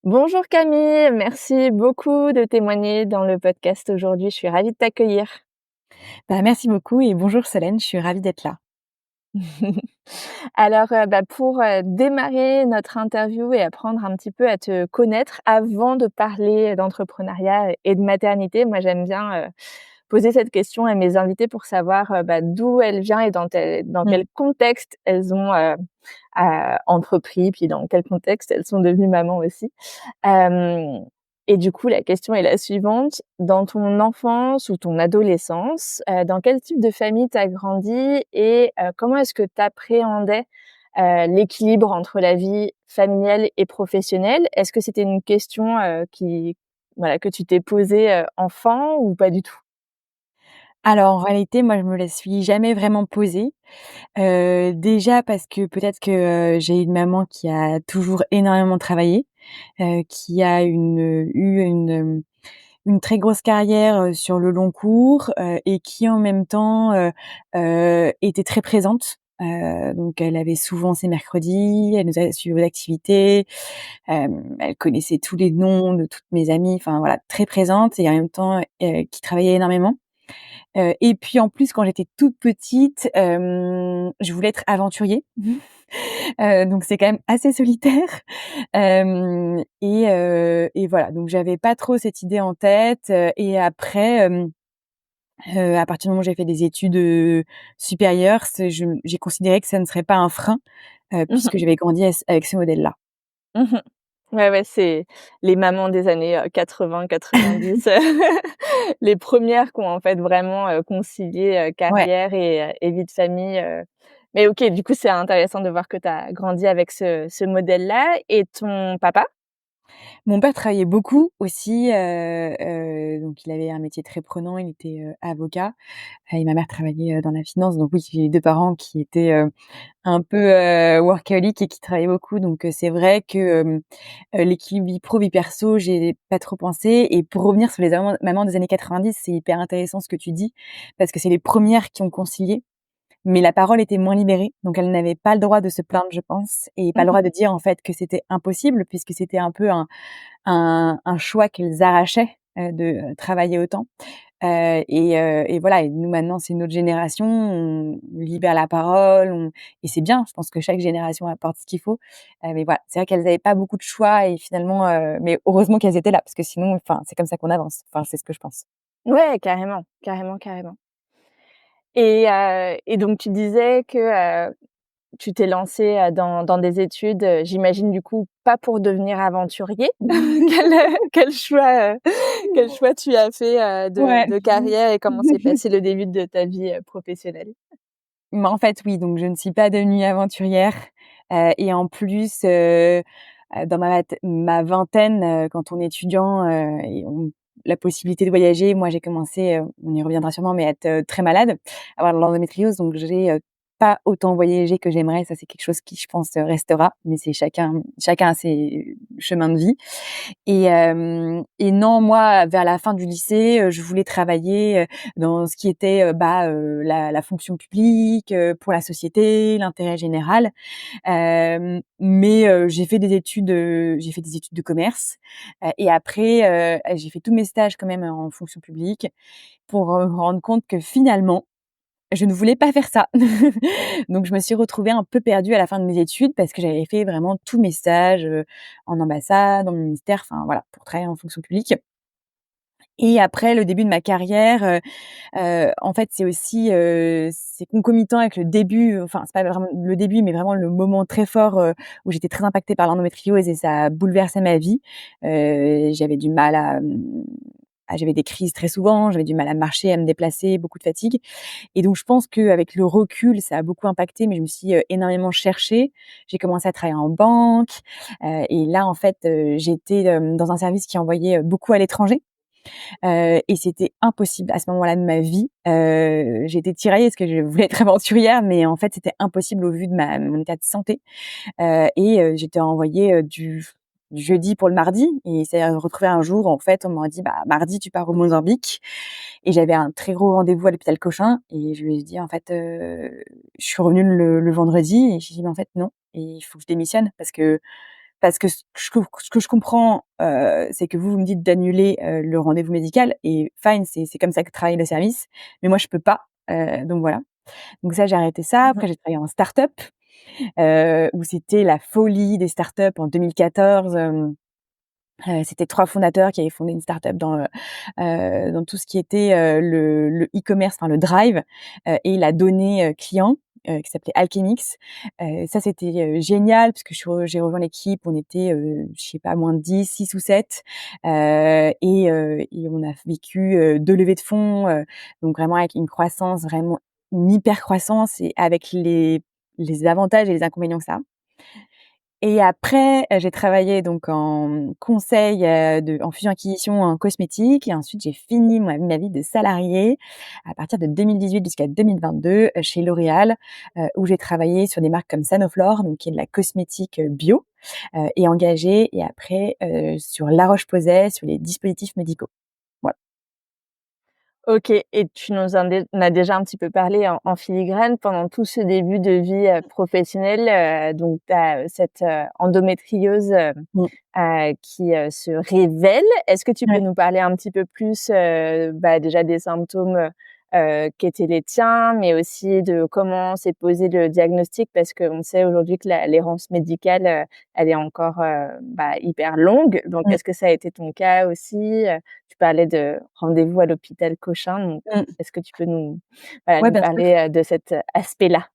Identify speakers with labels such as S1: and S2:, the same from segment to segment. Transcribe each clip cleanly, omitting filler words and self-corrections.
S1: Bonjour Camille, merci beaucoup de témoigner dans le podcast aujourd'hui. Je suis ravie de t'accueillir.
S2: Merci beaucoup et bonjour Solène, je suis ravie d'être là.
S1: Alors, pour, démarrer notre interview et apprendre un petit peu à te connaître avant de parler d'entrepreneuriat et de maternité, moi j'aime bien, poser cette question à mes invités pour savoir, d'où elle vient et dans
S2: Mmh.
S1: quel contexte elles ont, entrepris, puis dans quel contexte elles sont devenues mamans aussi. Hem et du coup, la question est la suivante: dans ton enfance ou ton adolescence, dans quel type de famille tu as grandi et comment est-ce que tu appréhendais, l'équilibre entre la vie familiale et professionnelle? Est-ce que c'était une question, que tu t'es posée, enfant ou pas du tout?
S2: Alors en réalité, moi je me la suis jamais vraiment posée, déjà parce que peut-être que, j'ai une maman qui a toujours énormément travaillé, qui a eu une très grosse carrière, sur le long cours, et qui en même temps, était très présente. Donc elle avait souvent ses mercredis, elle nous a suivi aux activités, elle connaissait tous les noms de toutes mes amies, enfin voilà, très présente et en même temps, qui travaillait énormément. Et puis en plus quand j'étais toute petite, je voulais être aventurier. Donc c'est quand même assez solitaire. Et voilà, donc j'avais pas trop cette idée en tête, et après, à partir du moment où j'ai fait des études, supérieures, j'ai considéré que ça ne serait pas un frein, puisque
S1: Mmh.
S2: j'avais grandi avec ce modèle-là.
S1: Mmh. Ouais, ouais, c'est les mamans des années, 80-90, les premières qui ont en fait vraiment, concilié,
S2: Ouais.
S1: carrière et vie de famille, mais OK, du coup, c'est intéressant de voir que tu as grandi avec ce modèle-là et ton papa?
S2: Mon père travaillait beaucoup aussi, donc il avait un métier très prenant, il était, avocat, et ma mère travaillait, dans la finance. Donc oui, j'ai 2 parents qui étaient, un peu, workaholic et qui travaillaient beaucoup. Donc c'est vrai que, l'équilibre vie pro, vie perso, j'y ai pas trop pensé. Et pour revenir sur les mamans des années 90, c'est hyper intéressant ce que tu dis, parce que c'est les premières qui ont concilié. Mais la parole était moins libérée, donc elles n'avaient pas le droit de se plaindre, je pense, et pas le droit
S1: Mmh.
S2: de dire, en fait, que c'était impossible puisque c'était un peu un choix qu'elles arrachaient, de travailler autant. Et voilà, et nous maintenant, c'est notre génération, on libère la parole, on et c'est bien, je pense que chaque génération apporte ce qu'il faut. Mais voilà, c'est vrai qu'elles avaient pas beaucoup de choix et finalement, mais heureusement qu'elles étaient là parce que sinon, enfin, c'est comme ça qu'on avance. Enfin, c'est ce que je pense.
S1: Ouais, carrément, carrément, carrément et donc tu disais que, tu t'es lancée, dans des études, j'imagine du coup pas pour devenir aventurier. Quel choix tu as fait,
S2: Ouais.
S1: de carrière et comment s'est passé le début de ta vie, professionnelle?
S2: Mais en fait, oui, donc je ne suis pas devenue aventurière, et en plus, dans ma vingtaine, quand on est étudiant, et on la possibilité de voyager, moi j'ai commencé, on y reviendra sûrement, mais à être, très malade, avoir de l'endométriose, donc j'ai, pas autant voyagé que j'aimerais. Ça, c'est quelque chose qui, je pense, restera, mais c'est chacun a ses chemins de vie. Et non, moi, vers la fin du lycée, je voulais travailler, dans ce qui était, la fonction publique, pour la société, l'intérêt général. Mais j'ai fait des études de commerce, et après, j'ai fait tous mes stages quand même en fonction publique pour, me rendre compte que finalement, je ne voulais pas faire ça. Donc je me suis retrouvée un peu perdue à la fin de mes études parce que j'avais fait vraiment tous mes stages, en ambassade, dans le ministère, enfin voilà, pour travailler en fonction publique. Et après le début de ma carrière, en fait, c'est aussi, c'est concomitant avec le début, enfin, c'est pas vraiment le début, mais vraiment le moment très fort, où j'étais très impactée par l'endométriose et ça a bouleversé ma vie. J'avais du mal j'avais des crises très souvent, j'avais du mal à marcher, à me déplacer, beaucoup de fatigue. Et donc je pense qu'avec le recul, ça a beaucoup impacté, mais je me suis, énormément cherchée. J'ai commencé à travailler en banque, et là, en fait, j'étais, dans un service qui envoyait, beaucoup à l'étranger. Et c'était impossible à ce moment-là de ma vie. J'étais tiraillée parce que je voulais être aventurière, mais en fait, c'était impossible au vu de mon état de santé. J'étais envoyée, du jeudi pour le mardi, et c'est retrouvé un jour, en fait, on m'a dit: «Bah, mardi, tu pars au Mozambique», et j'avais un très gros rendez-vous à l'hôpital Cochin et je lui ai dit: «En fait, je suis revenue le vendredi», et j'ai dit: «Mais en fait, non, et il faut que je démissionne parce que parce que ce que je comprends, c'est que vous me dites d'annuler, le rendez-vous médical et fine, c'est comme ça que travaille le service, mais moi je peux pas, donc voilà. Donc ça, j'ai arrêté ça.
S1: Mmh
S2: Après,
S1: mh.
S2: j'ai travaillé en start-up, où c'était la folie des start-up en 2014. C'était 3 fondateurs qui avaient fondé une start-up dans tout ce qui était, le e-commerce, enfin le drive, et la donnée, client, qui s'appelait Alchemix. Ça c'était, génial parce que j'ai rejoint l'équipe, on était, je sais pas, moins de 10, 6 ou 7, et on a vécu, 2 levées de fonds, donc vraiment avec une croissance, vraiment une hyper croissance et avec les avantages et les inconvénients que ça a. Et après, j'ai travaillé donc en conseil, en fusion-acquisition en cosmétique et ensuite j'ai fini ma vie de salariée à partir de 2018 jusqu'à 2022, chez L'Oréal, où j'ai travaillé sur des marques comme Sanoflore, donc qui est de la cosmétique, bio, et engagée et après, sur La Roche-Posay, sur les dispositifs médicaux. Voilà.
S1: OK, et tu nous en as déjà un petit peu parlé en filigrane pendant tout ce début de vie, professionnelle, donc tu as, cette, endométriose,
S2: Mmh.
S1: qui, se révèle. Est-ce que tu peux
S2: Ouais.
S1: nous parler un petit peu plus, bah, déjà des symptômes, qui étaient les tiens, mais aussi de comment s'est posé le diagnostic? Parce qu'on sait aujourd'hui que l'errance médicale, elle est encore, bah, hyper longue. Donc
S2: Mmh.
S1: est-ce que ça a été ton cas aussi? Tu parlais de rendez-vous à l'hôpital Cochin, donc
S2: Mmh.
S1: est-ce que tu peux nous, voilà,
S2: Ouais,
S1: nous
S2: bien sûr.
S1: parler, de cet aspect-là?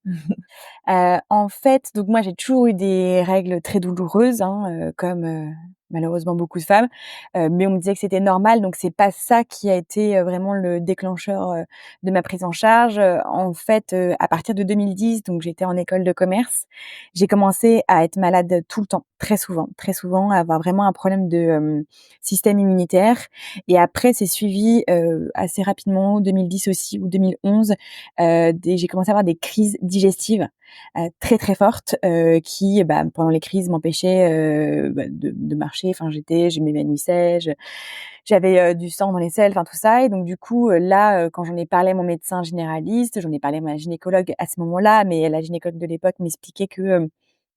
S2: En fait, donc moi, j'ai toujours eu des règles très douloureuses, hein, comme, malheureusement beaucoup de femmes, mais on me disait que c'était normal, donc c'est pas ça qui a été, vraiment le déclencheur, de ma prise en charge. En fait, à partir de 2010, donc j'étais en école de commerce, j'ai commencé à être malade tout le temps, très souvent, à avoir vraiment un problème de, système immunitaire et après c'est suivi, assez rapidement, 2010 aussi ou 2011, j'ai commencé à avoir des crises digestives, très, très fortes, qui, bah, pendant les crises m'empêchaient, bah, de marcher. Enfin, je m'évanouissais, j'avais, du sang dans les selles, enfin tout ça et donc du coup, là, quand j'en ai parlé à mon médecin généraliste, j'en ai parlé à ma gynécologue à ce moment-là, mais la gynécologue de l'époque m'expliquait que,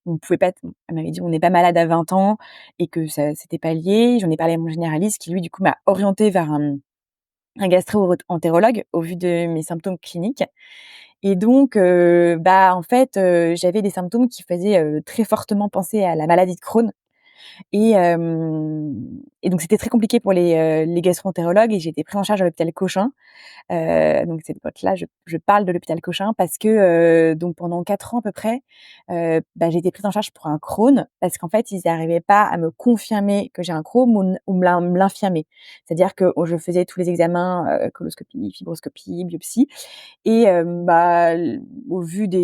S2: on pouvait pas être elle m'avait dit: «On n'est pas malade à 20 ans» et que ça c'était pas lié. J'en ai parlé à mon généraliste qui lui, du coup, m'a orientée vers un gastro-entérologue au vu de mes symptômes cliniques et donc bah, en fait, j'avais des symptômes qui faisaient, très fortement penser à la maladie de Crohn et donc c'était très compliqué pour les gastro-entérologues et j'ai été prise en charge à l'hôpital Cochin. Donc cette époque-là, je parle de l'hôpital Cochin parce que, donc pendant 4 ans à peu près, bah, j'ai été prise en charge pour un Crohn parce qu'en fait, ils n'arrivaient pas à me confirmer que j'ai un Crohn ou me l'infirmer. C'est-à-dire que, je faisais tous les examens, coloscopie, fibroscopie, biopsie et bah, au vu de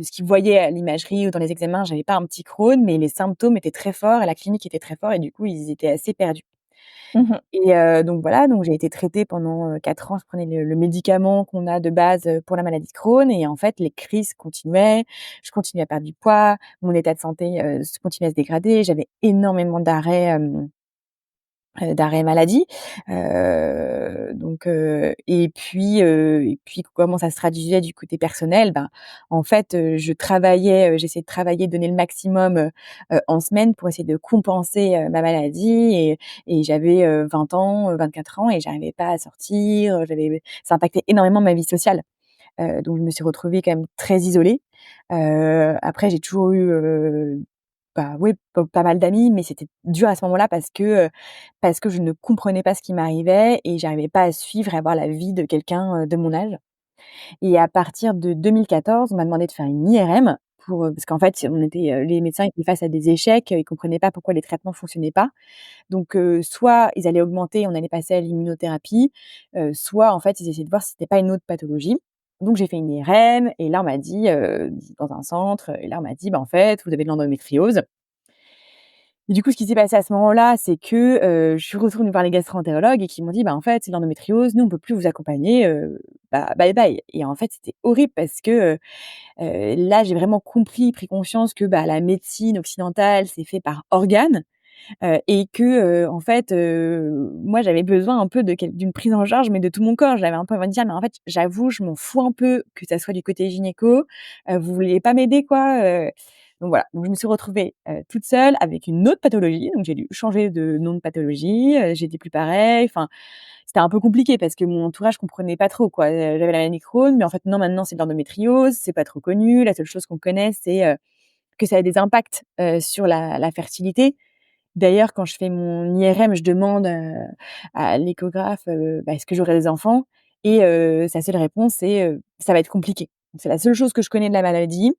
S2: ce qu'ils voyaient à l'imagerie ou dans les examens, j'avais pas un petit Crohn, mais les symptômes étaient très forts et la clinique était très fort et du coup, ils étaient assez perdus.
S1: Mmh mh.
S2: Et donc voilà, donc j'ai été traitée pendant, 4 ans. Je prenais le médicament qu'on a de base, pour la maladie de Crohn et en fait, les crises continuaient. Je continuais à perdre du poids, mon état de santé, continuait à se dégrader. J'avais énormément d'arrêt maladie, donc et puis comment ça se traduisait du côté personnel, ben, en fait, je travaillais, j'essayais de travailler, donner le maximum, en semaine pour essayer de compenser, ma maladie et j'avais, 20 ans, 24 ans et j'arrivais pas à sortir, ça impactait énormément ma vie sociale, donc je me suis retrouvée quand même très isolée. Après j'ai toujours eu, bah, oui, pas mal d'amis, mais c'était dur à ce moment-là parce que je ne comprenais pas ce qui m'arrivait et j'arrivais pas à suivre et avoir la vie de quelqu'un, de mon âge et à partir de 2014, on m'a demandé de faire une IRM parce qu'en fait, les médecins étaient face à des échecs, ils comprenaient pas pourquoi les traitements fonctionnaient pas. Donc soit ils allaient augmenter, on allait passer à l'immunothérapie, soit en fait, ils essayaient de voir si c'était pas une autre pathologie. Donc j'ai fait une IRM et là on m'a dit, dans un centre et là on m'a dit: «Bah, en fait, vous avez de l'endométriose». Et du coup, ce qui s'est passé à ce moment-là, c'est que, je suis retournée voir les gastro-entérologues et qui m'ont dit: «Bah, en fait, c'est l'endométriose, nous, on peut plus vous accompagner, bah, bye bye» et en fait, c'était horrible parce que, là, j'ai vraiment pris conscience que, bah, la médecine occidentale, c'est fait par organes, et que, en fait, moi, j'avais besoin un peu d'une prise en charge, mais de tout mon corps. J'avais un peu envie de dire: «Mais en fait, j'avoue, je m'en fous un peu que ça soit du côté gynéco, vous voulez pas m'aider, quoi?» Donc voilà, donc je me suis retrouvée, toute seule avec une autre pathologie, donc j'ai dû changer de nom de pathologie, j'étais plus pareille, enfin, c'était un peu compliqué parce que mon entourage comprenait pas trop, quoi. J'avais la maladie de Crohn, mais en fait non, maintenant c'est de l'endométriose, c'est pas trop connu. La seule chose qu'on connaît, c'est, que ça a des impacts, sur la fertilité. D'ailleurs, quand je fais mon IRM, je demande, à l'échographe, «Est-ce que j'aurai des enfants?» et sa seule réponse c'est, «Ça va être compliqué». C'est la seule chose que je connais de la maladie.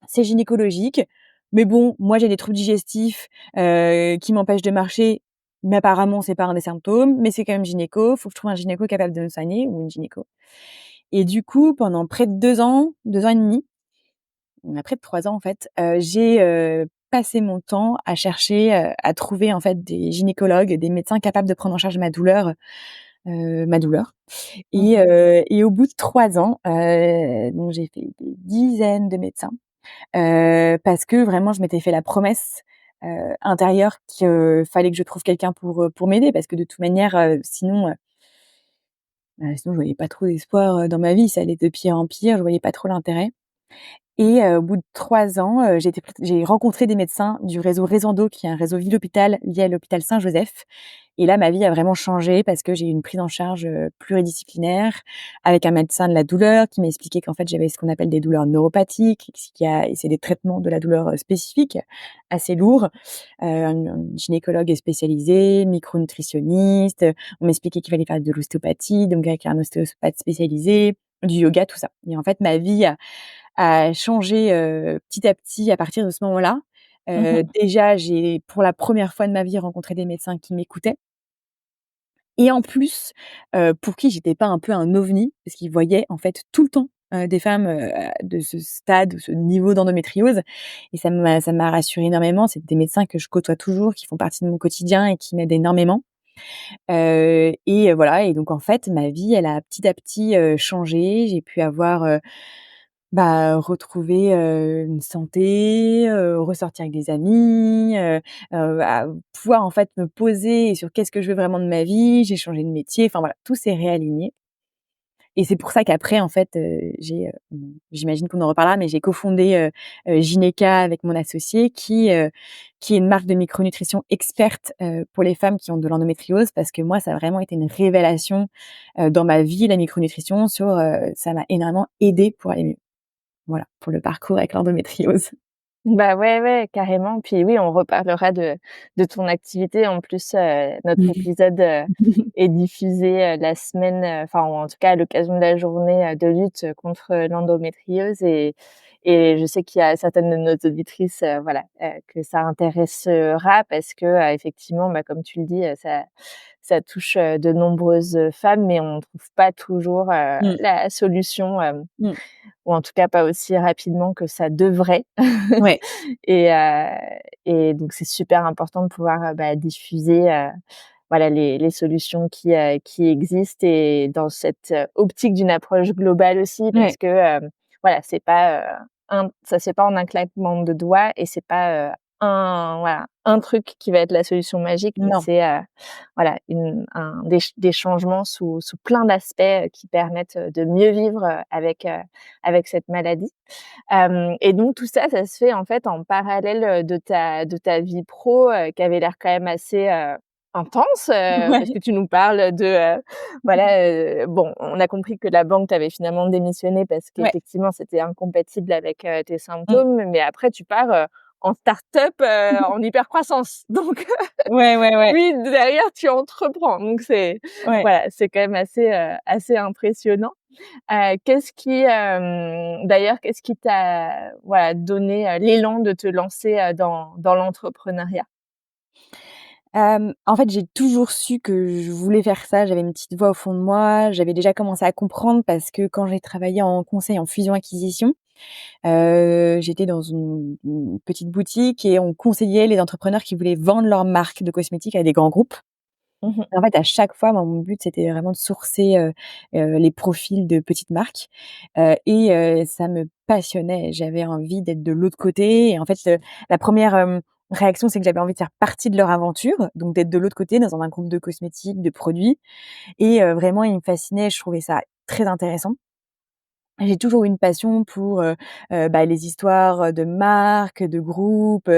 S2: C'est gynécologique, mais bon, moi j'ai des troubles digestifs, qui m'empêchent de marcher, mais apparemment c'est pas un des symptômes, mais c'est quand même gynéco. Faut que je trouve un gynéco capable de me soigner ou une gynéco et du coup, pendant près de 2 ans, 2 ans et demi, près de 3 ans en fait, j'ai, passé mon temps à chercher, à trouver en fait des gynécologues, des médecins capables de prendre en charge ma douleur
S1: Mmh.
S2: et au bout de 3 ans, donc j'ai fait des dizaines de médecins. Parce que vraiment je m'étais fait la promesse, intérieure que fallait que je trouve quelqu'un pour m'aider parce que de toute manière, sinon je voyais pas trop d'espoir, dans ma vie. Ça allait de pire en pire, je voyais pas trop l'intérêt et au bout de 3 ans, j'ai rencontré des médecins du réseau Resendo qui est un réseau ville-hôpital lié à l'hôpital Saint-Joseph et là, ma vie a vraiment changé parce que j'ai eu une prise en charge, pluridisciplinaire avec un médecin de la douleur qui m'a expliqué qu'en fait, j'avais ce qu'on appelle des douleurs neuropathiques, et c'est des traitements de la douleur, spécifiques, assez lourds. Un gynécologue spécialisé, micronutritionniste, on m'expliquait qu'il fallait faire de l'ostéopathie, donc avec un ostéopathe spécialisé, du yoga, tout ça et en fait, ma vie a changé, petit à petit à partir de ce moment-là.
S1: Mmh.
S2: Déjà, j'ai pour la première fois de ma vie rencontré des médecins qui m'écoutaient et en plus, pour qui j'étais pas un peu un ovni, parce qu'ils voyaient en fait tout le temps, des femmes, de ce stade ou ce niveau d'endométriose et ça m'a rassurée énormément. C'est des médecins que je côtoie toujours, qui font partie de mon quotidien et qui m'aident énormément. Et voilà et donc en fait, ma vie, elle a petit à petit, changé. J'ai pu avoir, retrouver, une santé, ressortir avec des amis, à pouvoir en fait me poser sur qu'est-ce que je veux vraiment de ma vie. J'ai changé de métier, enfin voilà, tout s'est réaligné et c'est pour ça qu'après en fait, j'imagine qu'on en reparlera, mais j'ai cofondé, Gynéca avec mon associé qui est une marque de micronutrition experte, pour les femmes qui ont de l'endométriose parce que moi, ça a vraiment été une révélation, dans ma vie, la micronutrition ça m'a énormément aidée pour aller mieux. Voilà, pour le parcours avec l'endométriose.
S1: Bah, ouais, ouais, carrément. Puis oui, on reparlera de ton activité. En plus, notre épisode, est diffusé, la semaine, enfin, ou en tout cas à l'occasion de la journée, de lutte, contre l'endométriose et je sais qu'il y a certaines de nos auditrices, voilà, que ça intéressera parce que, effectivement, bah, comme tu le dis, ça touche, de nombreuses, femmes, mais on trouve pas toujours,
S2: Mmh,
S1: la solution,
S2: mmh.
S1: ou en tout cas pas aussi rapidement que ça devrait.
S2: Ouais,
S1: Et donc c'est super important de pouvoir, diffuser, voilà les solutions qui existent et dans cette, optique d'une approche globale aussi
S2: ouais,
S1: parce que, voilà, c'est pas, ça se fait pas en un claquement de doigts et c'est pas, un truc qui va être la solution magique, mais
S2: non,
S1: c'est, voilà des changements sous plein d'aspects, qui permettent, de mieux vivre, avec cette maladie. Et donc tout ça, ça se fait en fait en parallèle, de ta vie pro, qui avait l'air quand même assez, intense, parce
S2: ouais,
S1: que tu nous parles de, voilà, bon, on a compris que la banque t'avait finalement démissionné parce
S2: ouais,
S1: qu'effectivement c'était incompatible avec, tes
S2: mmh.
S1: symptômes, mais après tu pars, en start-up, en hyper croissance. Donc
S2: Ouais, ouais, ouais,
S1: oui, derrière tu entreprends. Donc c'est
S2: ouais.
S1: voilà, c'est quand même assez impressionnant. Qu'est-ce qui t'a, voilà, donné, l'élan de te lancer, dans l'entrepreneuriat?
S2: En fait, j'ai toujours su que je voulais faire ça. J'avais une petite voix au fond de moi. J'avais déjà commencé à comprendre parce que quand j'ai travaillé en conseil en fusion-acquisition, j'étais dans une petite boutique et on conseillait les entrepreneurs qui voulaient vendre leur marque de cosmétiques à des grands groupes.
S1: Mmh mh.
S2: En fait, à chaque fois, moi, mon but, c'était vraiment de sourcer, les profils de petites marques, ça me passionnait. J'avais envie d'être de l'autre côté et en fait, la première re réaction, c'est que j'avais envie de faire partie de leur aventure, donc d'être de l'autre côté dans un groupe de cosmétiques, de produits et vraiment, il me fascinait, je trouvais ça très intéressant J'ai toujours eu une passion pour, bah, les histoires, de marques, de groupes,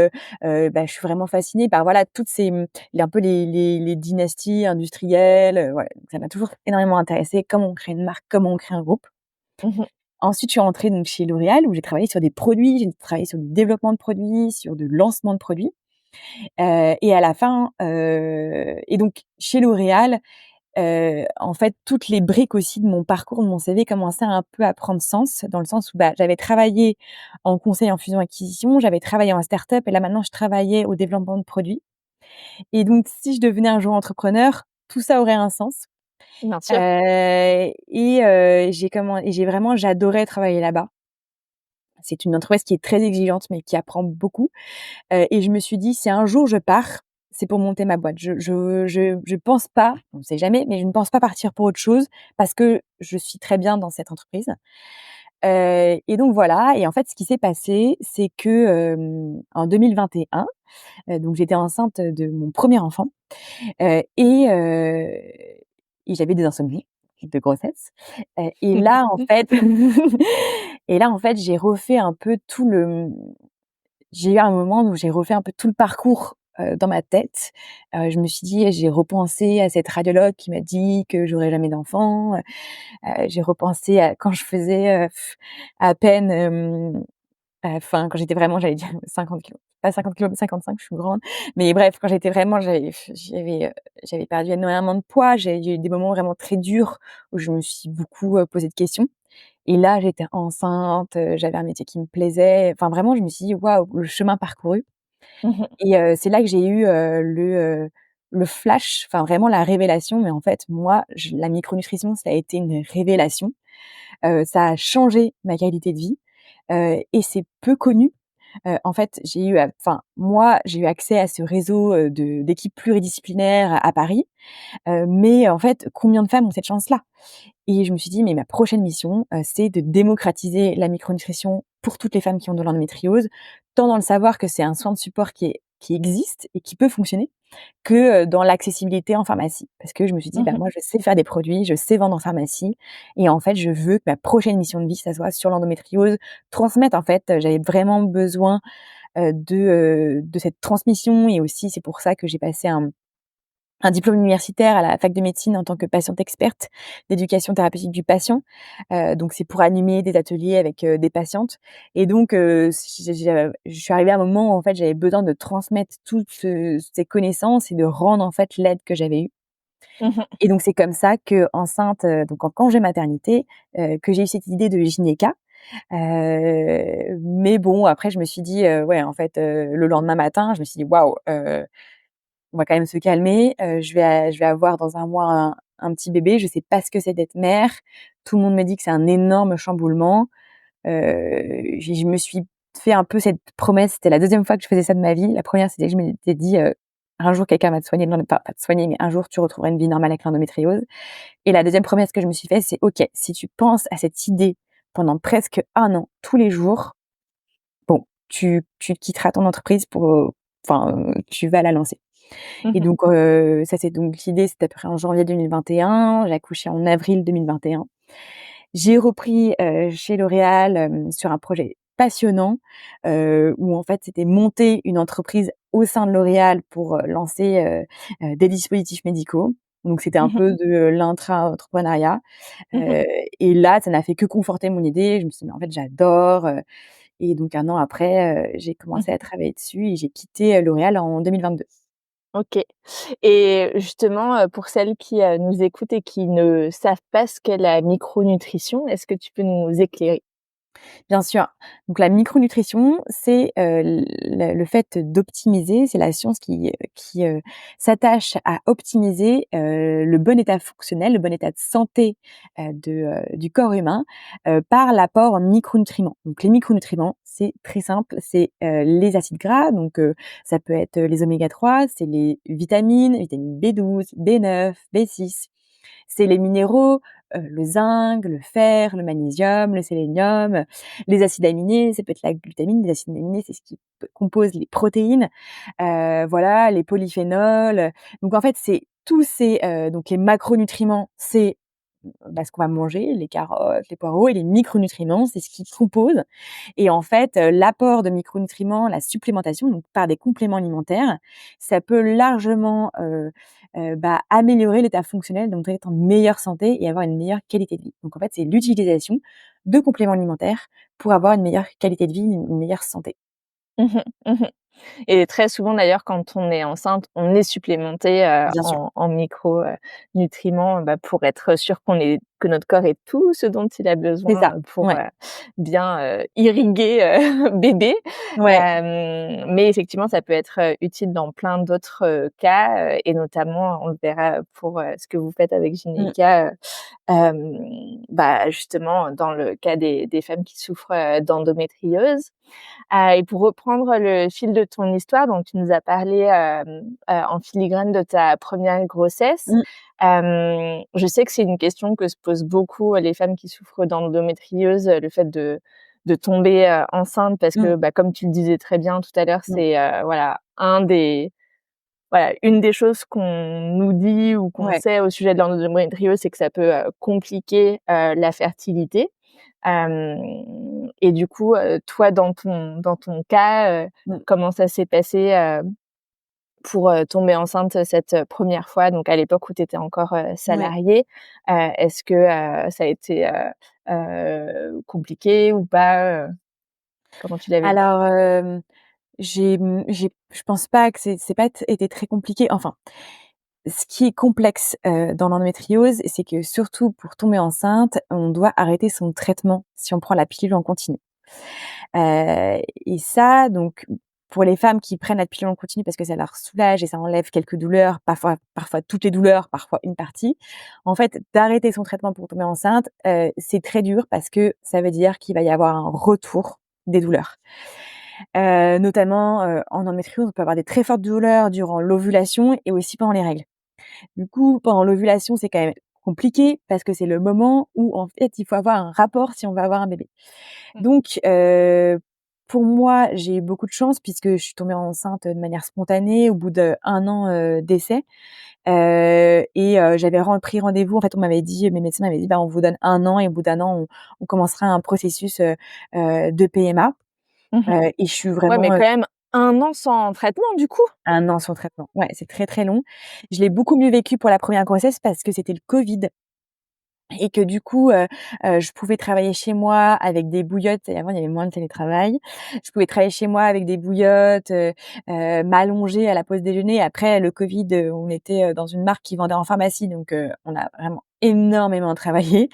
S2: bah, je suis vraiment fascinée par, voilà, toutes ces, un peu les dynasties industrielles, voilà, donc ça m'a toujours énormément intéressée. Comment on crée une marque, comment on crée un groupe.
S1: Mmh.
S2: Ensuite, je suis rentrée donc chez L'Oréal où j'ai travaillé sur des produits, j'ai travaillé sur du développement de produits, sur du lancement de produits, et à la fin, et donc chez L'Oréal, en fait, toutes les briques aussi de mon parcours, de mon CV commençaient un peu à prendre sens, dans le sens où, bah, j'avais travaillé en conseil en fusion-acquisition, j'avais travaillé en start-up et là, maintenant, je travaillais au développement de produits et donc si je devenais un jour entrepreneur, tout ça aurait un sens,
S1: Bien sûr.
S2: j'ai vraiment j'adorais travailler là-bas. C'est une entreprise qui est très exigeante, mais qui apprend beaucoup, et je me suis dit: «Si un jour je pars, c'est pour monter ma boîte». Je pense pas, on sait jamais, mais je ne pense pas partir pour autre chose parce que je suis très bien dans cette entreprise. Et donc voilà et en fait, ce qui s'est passé, c'est que, en 2021, donc j'étais enceinte de mon premier enfant, heu et heu et j'avais des insomnies de grossesse, et là, en fait et là, en fait, j'ai eu un moment où j'ai refait un peu tout le parcours, dans ma tête. Je me suis dit j'ai repensé à cette radiologue qui m'a dit que j'aurais jamais d'enfant, j'ai repensé à quand je faisais, à peine, enfin, quand j'étais vraiment, j'allais dire 50 kilogrammes, pas 50 kilogrammes, 55, je suis grande. Mais bref, quand j'étais vraiment j'avais perdu énormément de poids. J'ai eu des moments vraiment très durs où je me suis beaucoup, posé de questions et là, j'étais enceinte, j'avais un métier qui me plaisait. Enfin, vraiment, je me suis dit: «Waouh, le chemin parcouru»
S1: Mmh.
S2: et c'est là que j'ai eu, le flash, enfin, vraiment la révélation. Mais en fait, moi, la micronutrition, ça a été une révélation. Ça a changé ma qualité de vie, et c'est peu connu. En fait, moi, j'ai eu accès à ce réseau, d'équipes pluridisciplinaires à Paris, mais en fait, combien de femmes ont cette chance-là? Et je me suis dit: «Mais ma prochaine mission, c'est de démocratiser la micronutrition pour toutes les femmes qui ont de l'endométriose, tant dans le savoir que c'est un soin de support qui existe et qui peut fonctionner, que, dans l'accessibilité en pharmacie». Parce que je me suis dit: «Bah,
S1: Mmh.
S2: moi, je sais faire des produits, je sais vendre en pharmacie et en fait, je veux que ma prochaine mission de vie, ça soit sur l'endométriose». Transmettre, en fait, j'avais vraiment besoin, de cette transmission et aussi c'est pour ça que j'ai passé un diplôme universitaire à la fac de médecine en tant que patiente experte d'éducation thérapeutique du patient. Donc c'est pour animer des ateliers avec, des patientes et donc je suis arrivée à un moment où en fait j'avais besoin de transmettre toutes ces connaissances et de rendre en fait l'aide que j'avais eue
S1: Mmh.
S2: et donc c'est comme ça qu'enceinte, donc en congé maternité, que j'ai eu cette idée de gynéca. Mais bon après je me suis dit, ouais en fait, le lendemain matin je me suis dit: «Waouh, on va quand même se calmer, je vais avoir dans un mois un petit bébé, je sais pas ce que c'est d'être mère. Tout le monde me dit que c'est un énorme chamboulement». Je me suis fait un peu cette promesse, c'était la deuxième fois que je faisais ça de ma vie. La première c'était que je m'étais dit, «Un jour quelqu'un va te soigner de pas te soigner, mais un jour tu retrouveras une vie normale avec l'endométriose» et la deuxième promesse que je me suis faite, c'est: «OK, si tu penses à cette idée pendant presque un an, tous les jours, bon, tu quitteras ton entreprise pour, tu vas la lancer». Et
S1: Mmh.
S2: donc, ça c'est donc l'idée, c'était à peu près en janvier 2021. J'ai accouché en avril 2021. J'ai repris, chez L'Oréal, sur un projet passionnant, où en fait, c'était monter une entreprise au sein de L'Oréal pour, lancer, des dispositifs médicaux. Donc c'était un
S1: Mmh.
S2: peu de l'intra-entrepreneuriat,
S1: Mmh.
S2: et là, ça n'a fait que conforter mon idée. Je me suis dit: «Mais en fait, j'adore», et donc 1 an après, j'ai commencé
S1: Mmh.
S2: à travailler dessus et j'ai quitté, L'Oréal en 2022.
S1: OK, et justement, pour celles qui, nous écoutent et qui ne savent pas ce qu'est la micronutrition, est-ce que tu peux nous éclairer?
S2: Bien sûr. Donc la micronutrition, c'est, le fait d'optimiser, c'est la science qui s'attache à optimiser, le bon état fonctionnel, le bon état de santé, du corps humain, par l'apport en micronutriments. Donc les micronutriments, c'est très simple, c'est, les acides gras, donc ça peut être, les oméga 3, c'est les vitamines, vitamine B12, B9, B6. C'est les minéraux, le zinc, le fer, le magnésium, le sélénium, les acides aminés, ça peut être la glutamine. Les acides aminés, c'est ce qui compose les protéines, voilà, les polyphénols, donc en fait, c'est tous ces, donc les macronutriments, c'est ce qu'on va manger, les carottes, les poireaux et les micronutriments, c'est ce qui compose et en fait, l'apport de micronutriments, la supplémentation, donc par des compléments alimentaires, ça peut largement, améliorer l'état fonctionnel, donc être en meilleure santé et avoir une meilleure qualité de vie. Donc en fait, c'est l'utilisation de compléments alimentaires pour avoir une meilleure qualité de vie, une meilleure santé.
S1: Mmh mh. Mmh. Et très souvent d'ailleurs quand on est enceinte, on est supplémenté,
S2: Bien sûr.
S1: en micro, nutriments, bah, pour être sûr que notre corps ait tout ce dont il a
S2: C'est
S1: besoin,
S2: ça.
S1: pour,
S2: Ouais.
S1: bien, irriguer, bébé.
S2: Ouais.
S1: Mais effectivement, ça peut être, utile dans plein d'autres, cas, et notamment, on le verra pour, ce que vous faites avec
S2: Mmh.
S1: Gynéca, bah, justement dans le cas des femmes qui souffrent, d'endométriose. Et pour reprendre le fil de ton histoire, donc tu nous as parlé, en filigrane de ta première grossesse.
S2: Mmh.
S1: Je sais que c'est une question que se posent beaucoup, les femmes qui souffrent d'endométriose, le fait de tomber, enceinte parce
S2: Mmh.
S1: que, bah, comme tu le disais très bien tout à l'heure,
S2: Mmh.
S1: c'est, une des choses qu'on nous dit ou qu'on
S2: Ouais.
S1: sait au sujet de l'endométriose, c'est que ça peut, compliquer, la fertilité. Et du coup, toi dans ton cas,
S2: Mmh.
S1: comment ça s'est passé, pour, tomber enceinte cette, 1re fois, donc à l'époque où tu étais encore,
S2: Ouais.
S1: salariée? Est-ce que, ça a été, compliqué ou pas, comment tu l'as vécu?
S2: Alors, je pense pas que c'est pas été très compliqué. Enfin, ce qui est complexe, dans l'endométriose, c'est que surtout pour tomber enceinte, on doit arrêter son traitement si on prend la pilule en continu. Et ça donc pour les femmes qui prennent la pilule en continu parce que ça leur soulage et ça enlève quelques douleurs, parfois toutes les douleurs, parfois une partie. En fait, d'arrêter son traitement pour tomber enceinte, c'est très dur parce que ça veut dire qu'il va y avoir un retour des douleurs. Notamment, en endométriose, on peut avoir des très fortes douleurs durant l'ovulation et aussi pendant les règles. Du coup, pendant l'ovulation, c'est quand même compliqué parce que c'est le moment où, en fait, il faut avoir un rapport si on veut avoir un bébé.
S1: Mmh.
S2: Donc, pour moi, j'ai eu beaucoup de chance puisque je suis tombée enceinte de manière spontanée au bout d'1 an, d'essai. J'avais pris rendez-vous. En fait, mes médecins m'avaient dit: «Bah, on vous donne 1 an et au bout d'1 an, on commencera un processus, de PMA».
S1: Mmh.
S2: Et je suis
S1: Ouais, mais
S2: vraiment,
S1: quand même 1 an sans traitement du coup?
S2: 1 an sur traitement. Ouais, c'est très, très long. Je l'ai beaucoup mieux vécu pour la première grossesse parce que c'était le Covid et que du coup, je pouvais travailler chez moi avec des bouillottes et avant il y avait moins de télétravail. Je pouvais travailler chez moi avec des bouillottes, m'allonger à la pause déjeuner. Après le Covid, on était, dans une marque qui vendait en pharmacie donc on a vraiment énormément travaillé.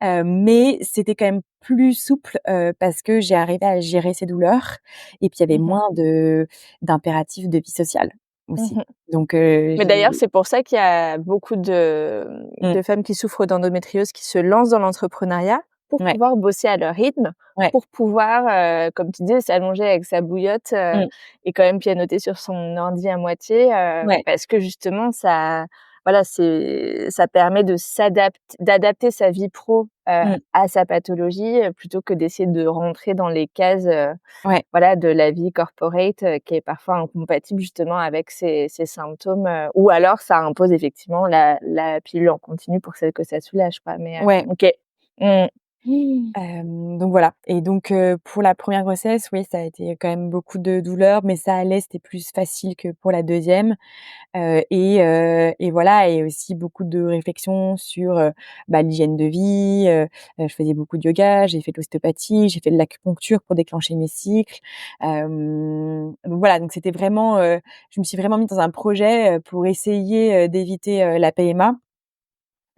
S2: Mais c'était quand même plus souple, parce que j'ai arrivé à gérer ces douleurs et puis il y avait
S1: Mmh.
S2: moins d'impératifs de vie sociale aussi.
S1: Mmh.
S2: Donc
S1: Mais d'ailleurs, c'est pour ça qu'il y a beaucoup
S2: mmh,
S1: de femmes qui souffrent d'endométriose qui se lancent dans l'entrepreneuriat pour
S2: ouais,
S1: pouvoir bosser à leur rythme,
S2: ouais,
S1: pour pouvoir, comme tu disais, s'allonger avec sa bouillotte,
S2: mmh,
S1: et quand même pianoter sur son ordi à moitié,
S2: ouais,
S1: parce que justement ça permet d'adapter sa vie pro,
S2: mmh,
S1: à sa pathologie, plutôt que d'essayer de rentrer dans les cases,
S2: ouais,
S1: de la vie corporate, qui est parfois incompatible justement avec ces symptômes, ou alors ça impose effectivement la pilule en continu pour celles que ça soulage quoi, mais
S2: ouais.
S1: OK. Mmh. Mmh.
S2: Donc voilà et donc pour la première grossesse, oui, ça a été quand même beaucoup de douleurs, mais ça allait, c'était plus facile que pour la deuxième. Et voilà et aussi beaucoup de réflexions sur, l'hygiène de vie, je faisais beaucoup de yoga, j'ai fait de l'ostéopathie, j'ai fait de l'acupuncture pour déclencher mes cycles. Donc voilà, donc c'était vraiment, je me suis vraiment mise dans un projet, pour essayer, d'éviter, la PMA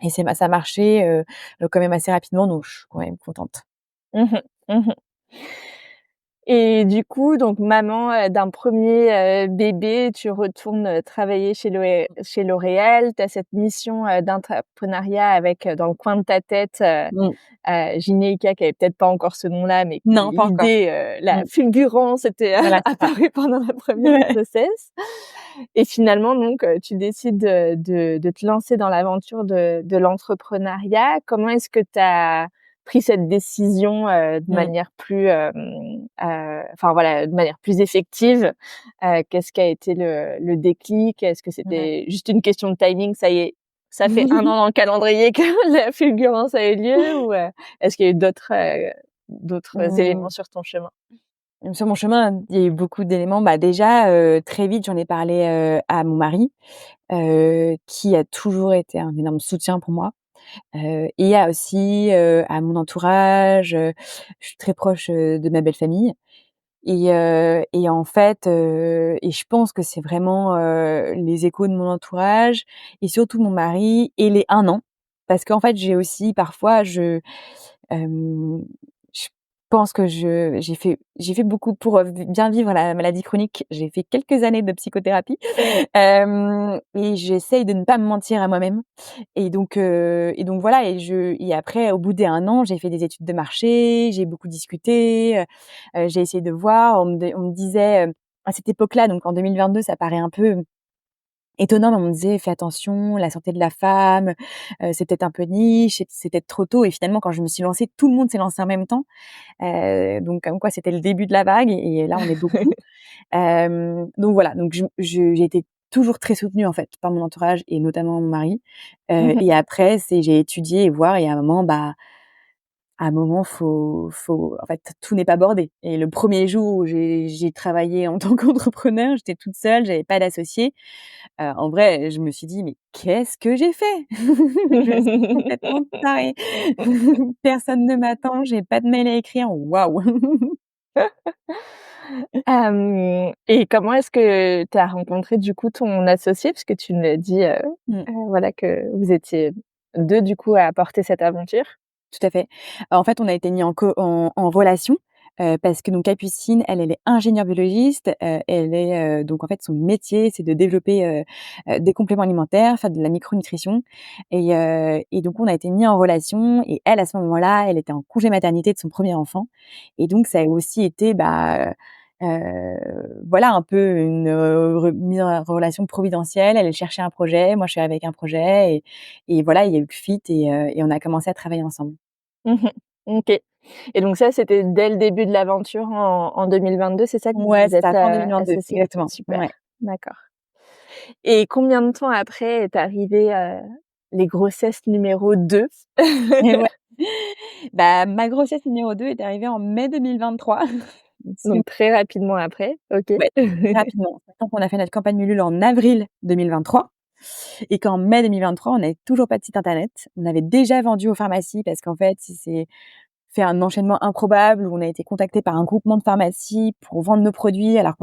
S2: et ça marchait, quand même assez rapidement donc je suis quand même contente.
S1: Mmh mh. Mmh. Et du coup, donc maman, d'un premier bébé, tu retournes, travailler chez L'Oréal. Tu as cette mission, d'entrepreneuriat avec, dans le coin de ta tête,
S2: Mmh.
S1: Gynéca qui avait peut-être pas encore ce nom-là, mais qui
S2: Non, pas encore.
S1: l'idée, la
S2: Mmh.
S1: fulgurance était
S2: Voilà, c'est ça.
S1: apparue pendant la première
S2: Ouais.
S1: grossesse. Et finalement donc, tu décides de te lancer dans l'aventure de l'entrepreneuriat. Comment est-ce que tu as pris cette décision, de
S2: Mmh.
S1: manière plus, de manière plus effective? Qu'est-ce qui a été le déclic? Est-ce que
S2: Ouais.
S1: c'était juste une question de timing, ça y est, ça fait 1 an dans le calendrier que la fulgurance a eu lieu ou, est-ce qu'il y a eu d'autres
S2: Mmh.
S1: éléments sur ton chemin?
S2: Sur mon chemin, il y a eu beaucoup d'éléments. Bah, déjà, très vite, j'en ai parlé, à mon mari, qui a toujours été un énorme soutien pour moi. Et à aussi, à mon entourage, je suis très proche, de ma belle famille et en fait, et je pense que c'est vraiment, les échos de mon entourage et surtout mon mari et les 1 an. Parce qu'en fait, j'ai aussi parfois Hem, je pense que j'ai fait beaucoup pour, bien vivre la maladie chronique. J'ai fait quelques années de psychothérapie, et j'essaye de ne pas me mentir à moi-même et donc voilà et après au bout des 1 an, j'ai fait des études de marché, j'ai beaucoup discuté, j'ai essayé de voir. On me disait, à cette époque-là, donc en 2022, ça paraît un peu étonnant, mais on me disait: «Fais attention, la santé de la femme, c'est peut-être un peu niche, c'est peut-être trop tôt» et finalement quand je me suis lancée, tout le monde s'est lancé en même temps, donc comme quoi c'était le début de la vague et là on est beaucoup. Donc voilà, donc j'ai été toujours très soutenue en fait par mon entourage et notamment mon mari,
S1: Mmh.
S2: et après j'ai étudié et voir et à un moment, faut en fait, tout n'est pas bordé et le premier jour où j'ai travaillé en tant qu'entrepreneur, j'étais toute seule, j'avais pas d'associé. En vrai, je me suis dit: «Mais qu'est-ce que j'ai fait? Je suis complètement tarée. Personne ne m'attend, j'ai pas de mail à écrire. Waouh!»
S1: Et comment est-ce que tu as rencontré du coup ton associé? Parce que tu me l'as dit,
S2: Mmh.
S1: voilà que vous étiez 2 du coup à porter cette aventure.
S2: Tout à fait. En fait, on a été mis en relation, parce que donc Capucine, elle est ingénieure biologiste, elle est, donc en fait, son métier, c'est de développer, des compléments alimentaires, faire de la micronutrition et donc on a été mis en relation et elle, à ce moment-là, elle était en congé maternité de son premier enfant et donc ça a aussi été, voilà, un peu une, mise en relation providentielle. Elle cherchait un projet, moi je suis avec un projet et voilà, il y a eu le fit et on a commencé à travailler ensemble.
S1: Mmh. OK. Et donc ça, c'était dès le début de l'aventure en 2022, c'est ça que vous
S2: Ouais,
S1: vous
S2: c'est
S1: êtes,
S2: ça, fin 2022,
S1: associés?
S2: exactement.
S1: Super,
S2: Ouais.
S1: d'accord. Et combien de temps après est arrivé, les grossesses numéro 2?
S2: Et ouais. Bah, ma grossesse numéro 2 est arrivée en mai 2023.
S1: Donc très rapidement après, OK.
S2: Ouais, très rapidement. Sachant qu'on a fait notre campagne Ulule en avril 2023 et qu'en mai 2023, on n'avait toujours pas de site internet. On avait déjà vendu aux pharmacies parce qu'en fait, il s'est fait un enchaînement improbable où on a été contactés par un groupement de pharmacies pour vendre nos produits alors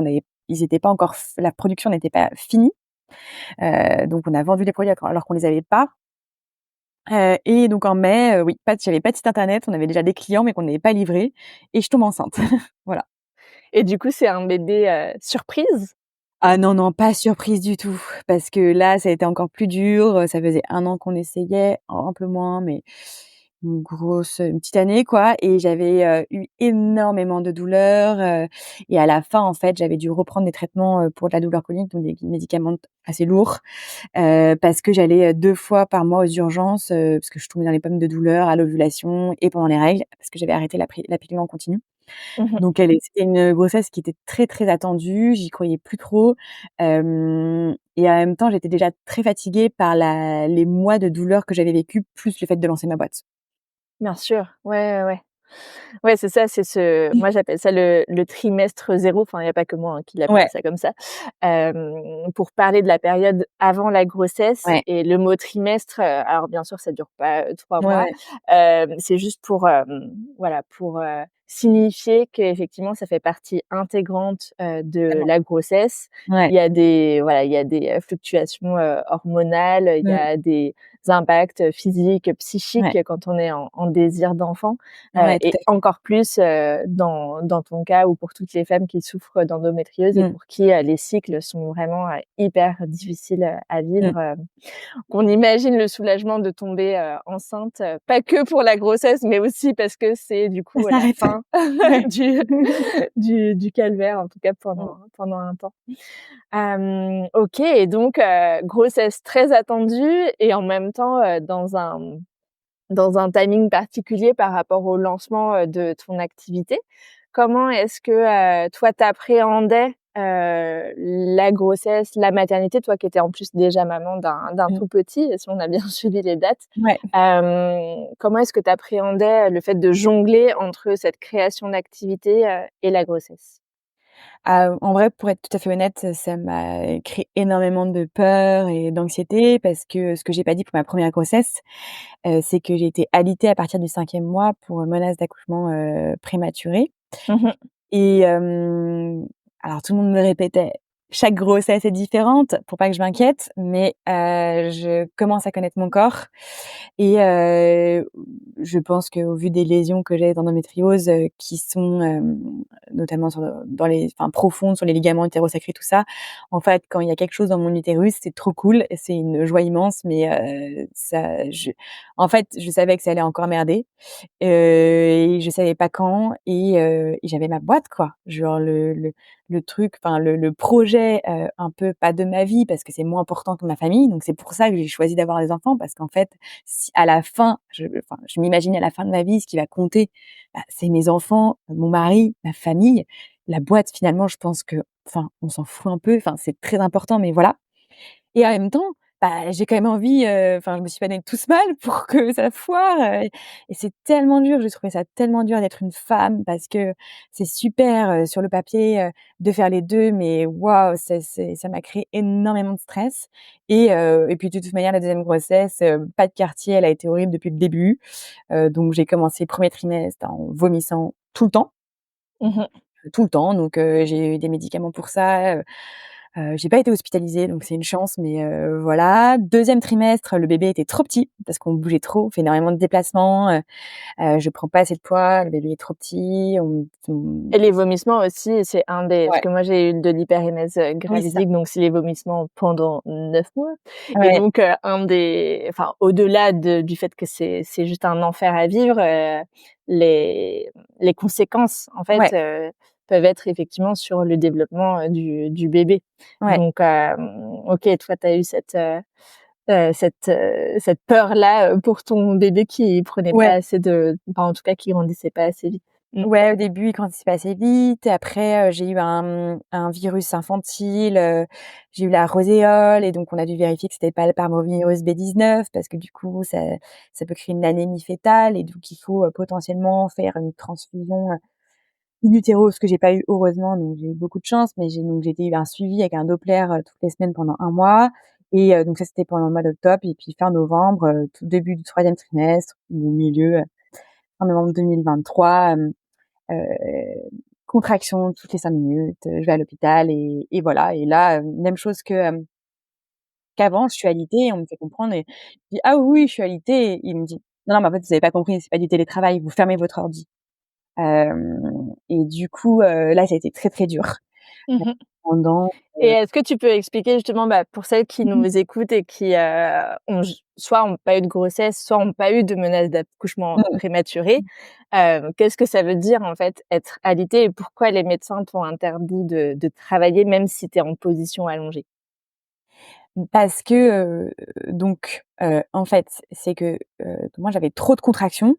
S2: ils étaient pas encore f la production n'était pas finie. Donc on a vendu les produits alors qu'on les avait pas. Et donc en mai, oui, j'avais pas de site internet, on avait déjà des clients mais qu'on n'avait pas livré et je tombe enceinte. Voilà.
S1: Et du coup, c'est un bébé, surprise?
S2: Ah non, non, pas surprise du tout parce que là, ça a été encore plus dur, ça faisait 1 an qu'on essayait, un peu moins, mais une petite année quoi et j'avais, eu énormément de douleurs, et à la fin, en fait, j'avais dû reprendre des traitements, pour de la douleur chronique, donc des médicaments assez lourds. Parce que j'allais, 2 fois par mois aux urgences, parce que je tombais dans les pommes de douleur à l'ovulation et pendant les règles, parce que j'avais arrêté la pilule en continu.
S1: Mmh.
S2: Donc c'était une grossesse qui était très, très attendue, j'y croyais plus trop, et en même temps, j'étais déjà très fatiguée par les mois de douleur que j'avais vécu, plus le fait de lancer ma boîte.
S1: Bien sûr, ouais, ouais, ouais. Ouais, c'est ça, c'est moi j'appelle ça le trimestre zéro. Enfin, il y a pas que moi, hein, qui l'appelle
S2: Ouais,
S1: ça comme ça. Pour parler de la période avant la grossesse
S2: ouais,
S1: et le mot trimestre, alors bien sûr ça dure pas, 3
S2: ouais,
S1: mois.
S2: ouais,
S1: C'est juste pour, voilà, pour, signifier qu'effectivement ça fait partie intégrante, de
S2: tellement.
S1: la grossesse.
S2: Ouais.
S1: Il y a des voilà, il y a des, fluctuations, hormonales, il y
S2: Mmh.
S1: a des impacts, physiques,
S2: Ouais.
S1: psychiques quand on est en désir d'enfant.
S2: Ouais, tout
S1: Et
S2: à fait.
S1: encore plus, dans ton cas ou pour toutes les femmes qui souffrent d'endométriose et
S2: Mmh.
S1: pour qui, les cycles sont vraiment, hyper difficiles, à
S2: Mmh.
S1: vivre, qu'on imagine le soulagement de tomber, enceinte, pas que pour la grossesse, mais aussi parce que c'est du
S2: Ça
S1: coup la
S2: s'arrête.
S1: fin
S2: Ouais.
S1: du du calvaire, en tout cas
S2: Mmh.
S1: pendant un temps. OK et donc grossesse très attendue et en même temps, dans un timing particulier par rapport au lancement, de ton activité. Comment est-ce que, toi, tu appréhendais, la grossesse, la maternité, toi qui étais en plus déjà maman d'un
S2: Mmh.
S1: tout petit, si on a bien suivi les dates,
S2: Ouais.
S1: comment est-ce que tu appréhendais le fait de jongler entre cette création d'activité, et la grossesse?
S2: En vrai, pour être tout à fait honnête, ça m'a créé énormément de peur et d'anxiété parce que ce que j'ai pas dit pour ma première grossesse, c'est que j'ai été alitée à partir du 5e mois pour menace d'accouchement, prématuré.
S1: Mmh mh.
S2: Et alors tout le monde me répétait: «Chaque grossesse est différente», pour pas que je m'inquiète, mais je commence à connaître mon corps et je pense qu'au vu des lésions que j'ai d'endométriose, qui sont, notamment dans les enfin profondes sur les ligaments utérosacrés, tout ça, en fait, quand il y a quelque chose dans mon utérus, c'est trop cool, c'est une joie immense, mais ça en fait, je savais que ça allait encore merder. Et je savais pas quand et j'avais ma boîte quoi. Genre le truc, enfin le projet, un peu pas de ma vie parce que c'est moins important que ma famille, donc c'est pour ça que j'ai choisi d'avoir des enfants parce qu'en fait, si à la fin, je m'imagine à la fin de ma vie, ce qui va compter, bah, c'est mes enfants, mon mari, ma famille. La boîte finalement, je pense que enfin, on s'en fout un peu, enfin, c'est très important mais voilà. Et en même temps, bah, j'ai quand même envie, enfin, je me suis pas donnée tous mal pour que ça foire, et c'est tellement dur, j'ai trouvé ça tellement dur d'être une femme parce que c'est super, sur le papier, de faire les 2 mais waouh, ça m'a créé énormément de stress et puis de toute manière la deuxième grossesse, pas de quartier, elle a été horrible depuis le début, donc j'ai commencé premier trimestre en vomissant
S1: Mmh.
S2: tout le temps, donc j'ai eu des médicaments pour ça. J'ai pas été hospitalisée, donc c'est une chance, mais voilà. Deuxième trimestre, le bébé était trop petit parce qu'on bougeait trop, on fait énormément de déplacements, je prends pas assez de poids, le bébé est trop petit, on
S1: Et les vomissements aussi, c'est un des parce
S2: ouais,
S1: que moi j'ai eu de l'hyperémèse,
S2: oui, c'est ça.
S1: gravidique, donc c'est les vomissements pendant 9 mois et
S2: Ouais,
S1: donc un des enfin, au-delà du fait que c'est juste un enfer à vivre, les les conséquences, en fait,
S2: ouais,
S1: peuvent être effectivement sur le développement, du bébé.
S2: ouais,
S1: Donc OK, toi, tu as eu cette peur-là, pour ton bébé qui prenait pas
S2: ouais.
S1: assez de enfin, en tout cas, qui grandissait pas assez vite. Mmh.
S2: Ouais, au début, il grandissait pas assez vite. Après, j'ai eu un virus infantile, j'ai eu la roséole et donc on a dû vérifier que c'était pas le parvovirus B19 parce que du coup, ça peut créer une anémie fœtale et donc il faut, potentiellement faire une transfusion, in utero, ce que j'ai pas eu heureusement, donc j'ai eu beaucoup de chance, mais j'ai eu un suivi avec un Doppler, toutes les semaines pendant 1 mois et donc ça, c'était pendant le mois d'octobre et puis fin novembre, tout début du troisième trimestre ou milieu, fin novembre 2023, Heu, contraction toutes les 5 minutes, je vais à l'hôpital et voilà et là, même chose qu'avant, je suis alitée, on me fait comprendre et je dis: «Ah oui, oui, je suis alitée» et il me dit: «Non, non, mais en fait, vous avez pas compris, c'est pas du télétravail, vous fermez votre ordi». Et du coup, là, ça a été très, très dur.
S1: Mmh.
S2: Pendant,
S1: Et est-ce que tu peux expliquer justement, bah, pour celles qui
S2: mmh
S1: nous écoutent et qui, ont pas eu de grossesse, soit ont pas eu de menace d'accouchement
S2: mh.
S1: prématuré, qu'est-ce que ça veut dire, en fait, être alité et pourquoi les médecins t'ont interdit de travailler même si tu es en position allongée?
S2: Parce que, en fait, c'est que, moi, j'avais trop de contractions,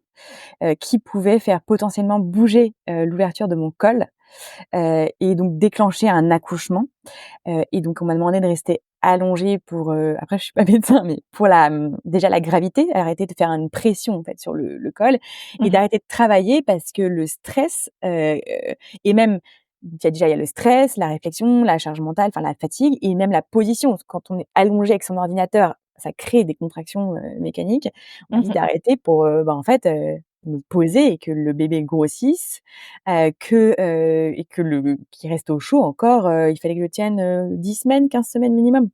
S2: qui pouvaient faire potentiellement bouger, l'ouverture de mon col, et donc déclencher un accouchement. Et donc on m'a demandé de rester allongée pour, après je suis pas médecin, mais pour déjà la gravité, arrêter de faire une pression en fait sur le col et
S1: Mmh.
S2: d'arrêter de travailler parce que le stress, et même il y a le stress, la réflexion, la charge mentale, enfin la fatigue et même la position. Quand on est allongé avec son ordinateur, ça crée des contractions, mécaniques. On m'a dit
S1: Mmh.
S2: d'arrêter pour, en fait, me poser et que le bébé grossisse et que qu'il reste au chaud encore, il fallait que je tienne, 10 semaines, 15 semaines minimum.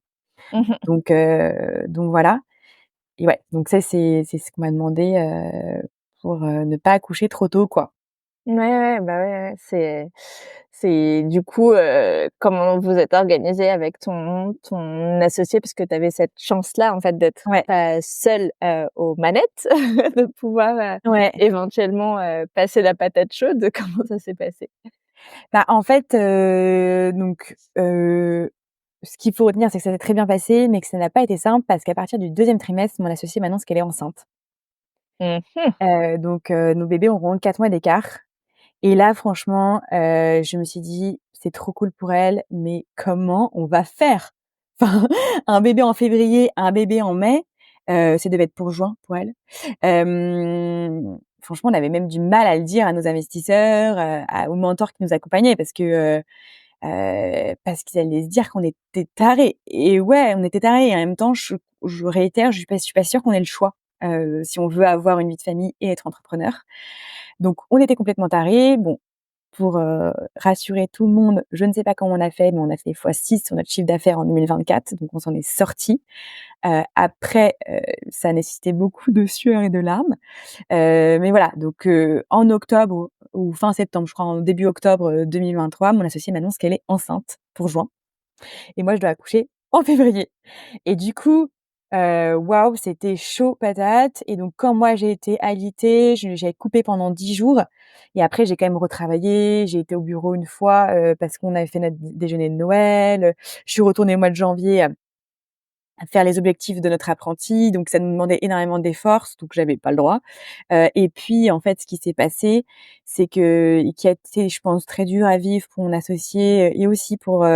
S1: Mmh.
S2: Donc voilà et ouais, donc ça c'est ce qu'on m'a demandé, pour, ne pas accoucher trop tôt, quoi.
S1: Ouais, ouais, bah, ouais, ouais, c'est du coup, comment vous êtes organisé avec ton associé? Parce que tu avais cette chance-là, en fait, d'être
S2: Ouais,
S1: pas seule, aux manettes, de pouvoir,
S2: ouais.
S1: éventuellement, passer la patate chaude. Comment ça s'est passé?
S2: Bah, en fait, ce qu'il faut retenir, c'est que ça s'est très bien passé, mais que ça n'a pas été simple parce qu'à partir du deuxième trimestre, mon associée m'annonce qu'elle est enceinte.
S1: Mmh.
S2: Donc nos bébés auront 4 mois d'écart. Et là, franchement, je me suis dit: c'est trop cool pour elle, mais comment on va faire? Enfin, un bébé en février, un bébé en mai, ça devait être pour juin pour elle. Franchement, on avait même du mal à le dire à nos investisseurs, aux mentors qui nous accompagnaient parce qu'ils allaient se dire qu'on était tarés et ouais, on était tarés et en même temps, je réitère, je suis pas sûre qu'on ait le choix, si on veut avoir une vie de famille et être entrepreneur. Donc on était complètement tarés. Bon, pour, rassurer tout le monde, je ne sais pas comment on a fait, mais on a fait x6 sur notre chiffre d'affaires en 2024, donc on s'en est sortis. Après, ça a nécessité beaucoup de sueur et de larmes, mais voilà, donc en octobre ou fin septembre, je crois en début octobre, 2023, mon associée m'annonce qu'elle est enceinte pour juin et moi je dois accoucher en février et du coup, waouh, c'était chaud patate et donc quand moi j'ai été alitée, j'ai coupé pendant 10 jours et après j'ai quand même retravaillé. J'ai été au bureau une fois, parce qu'on avait fait notre déjeuner de Noël, je suis retournée au mois de janvier, à faire les objectifs de notre apprenti, donc ça nous demandait énormément d'efforts, surtout que j'avais pas le droit. Et puis en fait, ce qui s'est passé, c'est que et qui a été, je pense, très dur à vivre pour mon associé, et aussi pour,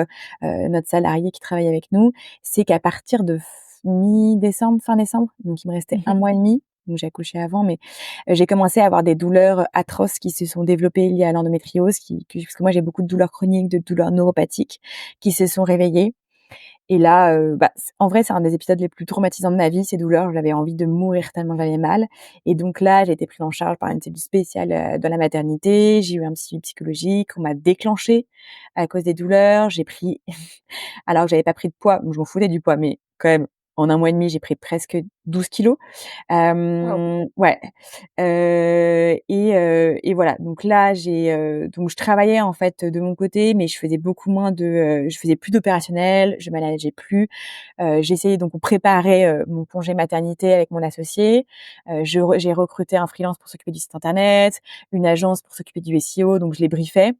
S2: notre salarié qui travaille avec nous, c'est qu'à partir de mi-décembre, fin décembre, donc il me restait un
S1: Mmh.
S2: mois et demi, donc j'ai accouché avant, mais j'ai commencé à avoir des douleurs atroces qui se sont développées liées à l'endométriose, parce que moi j'ai beaucoup de douleurs chroniques, de douleurs neuropathiques qui se sont réveillées et là, bah, c en vrai, c'est un des épisodes les plus traumatisants de ma vie, ces douleurs. J'avais envie de mourir tellement j'avais mal et donc là, j'ai été prise en charge par une cellule spéciale, dans la maternité. J'ai eu un suivi psychologique. On m'a déclenchée à cause des douleurs. J'ai pris alors que j'avais pas pris de poids, donc je m'en foutais du poids, mais quand même, en un mois et demi, j'ai pris presque 12 kilos.
S1: Waouh.
S2: Ouais, et voilà, donc là, donc je travaillais, en fait, de mon côté, mais je faisais beaucoup moins je faisais plus d'opérationnel, je manageais plus. J'essayais donc on préparait, mon congé maternité avec mon associé. J'ai recruté un freelance pour s'occuper du site internet, une agence pour s'occuper du SEO, donc je les briefais,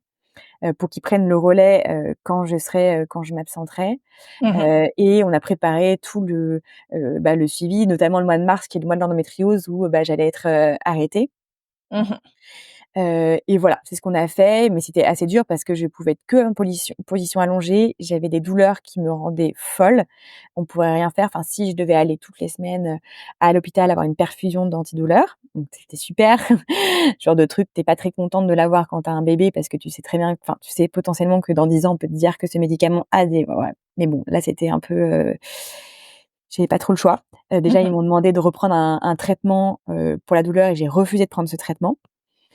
S2: pour qu'ils prennent le relais, quand je m'absenterai.
S1: Mmh.
S2: Et on a préparé tout bah, le suivi, notamment le mois de mars qui est le mois de l'endométriose où, bah, j'allais être, arrêtée.
S1: Mmh.
S2: Et voilà, c'est ce qu'on a fait, mais c'était assez dur parce que je pouvais être que en position allongée. J'avais des douleurs qui me rendaient folle. On pourrait rien faire. Enfin, si je devais aller toutes les semaines, à l'hôpital avoir une perfusion d'antidouleurs, donc c'était super. Genre de truc, tu es pas très contente de l'avoir quand tu as un bébé parce que tu sais très bien enfin, tu sais potentiellement que dans 10 ans, on peut te dire que ce médicament a des ouais, mais bon, là, c'était un peu, j'avais pas trop le choix. Déjà, ils
S1: Mmh.
S2: m'ont demandé de reprendre un traitement, pour la douleur et j'ai refusé de prendre ce traitement,